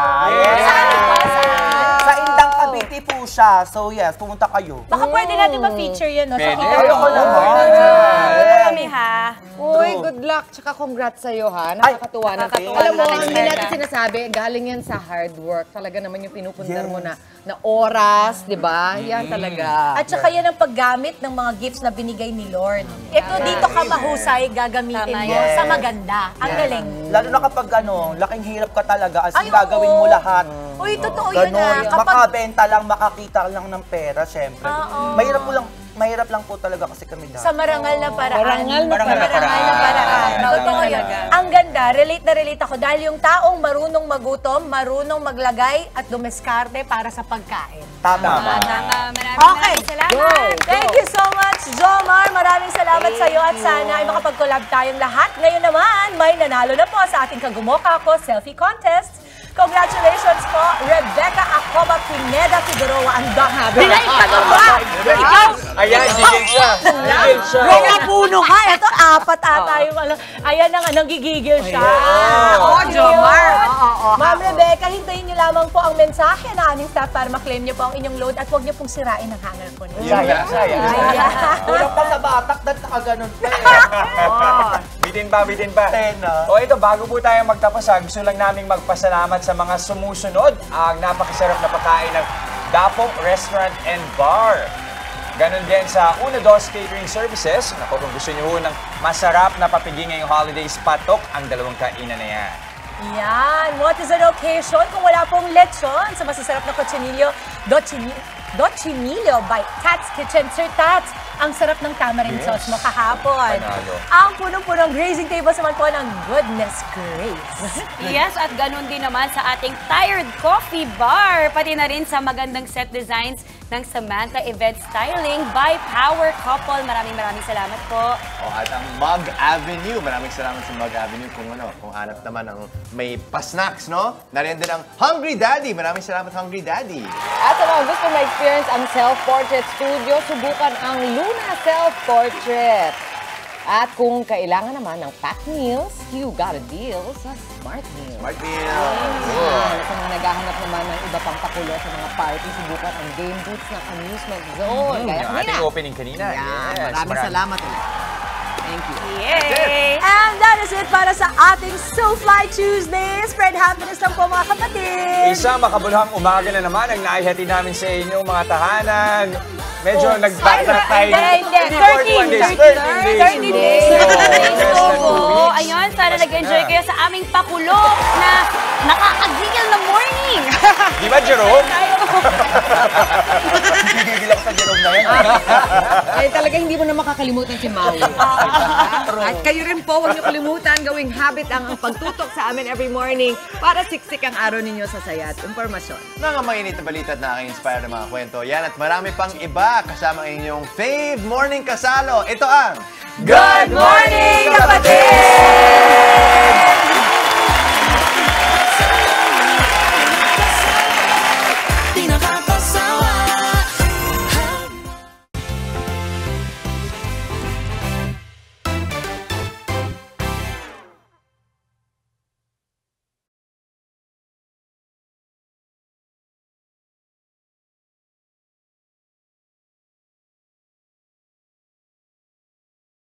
Sa Indang Cavite po siya. So yes, pumunta kayo. Baka pwede natin ma-feature yun, no? Pwede. Ayoko naman. Kami, ha? Uy, good luck. Tsaka congrats sa'yo, ha? Nakakatuwa na. Alam mo, hindi natin sinasabi, galing yan sa hard work. Talaga naman yung pinupundar mo na oras, di ba? Yan talaga. At saka yan ang paggamit ng mga gifts na binigay ni Lord. Ito dito ka mahusay, gagamitin mo sa maganda. Ang galing. Lalo na kapag laking hirap ka talaga as gagawin mo lahat. Uy, totoo yun Makabenta lang, makakita lang ng pera, syempre. Mahirap lang po talaga kasi kami dati. Sa marangal na paraan. Marangal na paraan. Totoo yun. Ang ganda, relate na relate ako dahil yung taong marunong magutom, marunong maglagay at dumiskarte para sa pagkain. Tama. Maraming salamat. Thank you so much, Jomar. Maraming salamat sa iyo at sana ay makapag-collab tayong lahat. Ngayon naman, may nanalo na po sa ating Kagumoka Ako Selfie Contest. Congratulations po, Rebecca Acoba Pineda Figueroa. Ang dahil. Binay ka ba? Ikaw? Ayan, gigil siya. Gigil siya. Mga puno ka. Ito, 4 ata yung ayan ang nanggigigil siya. Jomar. Ma'am Rebecca, hintayin niyo lamang po ang mensahe na aming staff para maklaim niyo po ang inyong load at huwag niyo pong sirain ang hanger po niyo. Sayang. Kulang pa sa batak, nakaganon pa Bitin pa. O ito, bago po tayo magtapos, gusto lang naming magpasalamat sa mga sumusunod ang napakasarap na pagkain ng Dapong Restaurant and Bar. Ganon din sa Una Dos Catering Services. Naku, kung gusto nyo ng masarap na papigi ngayong holidays, patok ang 2 kainan na yan. Yan. What is an occasion kung wala pong lechon sa masasarap na Dochinillo by Tats Kitchen. Sir Tats, ang sarap ng tamarind sauce mo kahapon. Panalo. Ang punong-punong grazing tables naman po ng Goodness Grace. Yes, at ganun din naman sa ating Tired Coffee Bar. Pati na rin sa magandang set designs ng Samantha Event Styling by Power Couple. Maraming salamat po. At ang Mug Avenue. Maraming salamat sa Mug Avenue kung hanap naman ng may pa-snacks, no? Nariyan din ang Hungry Daddy. Maraming salamat, Hungry Daddy. At sa mga gusto ma-experience ang self-portrait studio, subukan ang Luna Self-Portrait. At kung kailangan naman ng packed meals, you got a deal sa Smart Meals. Smart Meals. At kung naghahanap naman ng iba pang pakulo sa mga party, subukan ang game booths ng amusement zone. Kaya Yung ating opening kanina. Yes, maraming salamat ulit. Thank you. Yay! And that is it para sa ating So Fly Tuesday. Spread happiness lang po mga kapatid. Isang makabuluhang umaga na naman ang naihati namin sa inyo mga tahanan. Medyo nagbatak tayo. Hindi. 13 days. Oo, ayun, sana nag-enjoy kayo sa aming pakulo na nakakagigil na morning. Di ba, Jerome? Gigigil ako sa Jerome na yan. Ay, talaga hindi mo na makakalimutan si Maui. At kayo rin po, huwag niyo kalimutan gawing habit ang pagtutok sa amin every morning para siksik ang araw ninyo sa saya at impormasyon. Mga mainit na balita at nakaka-inspire ng mga kwento. Yan at marami pang iba kasama ang inyong fave morning kasalo. Ito ang Good Morning, Kapatid!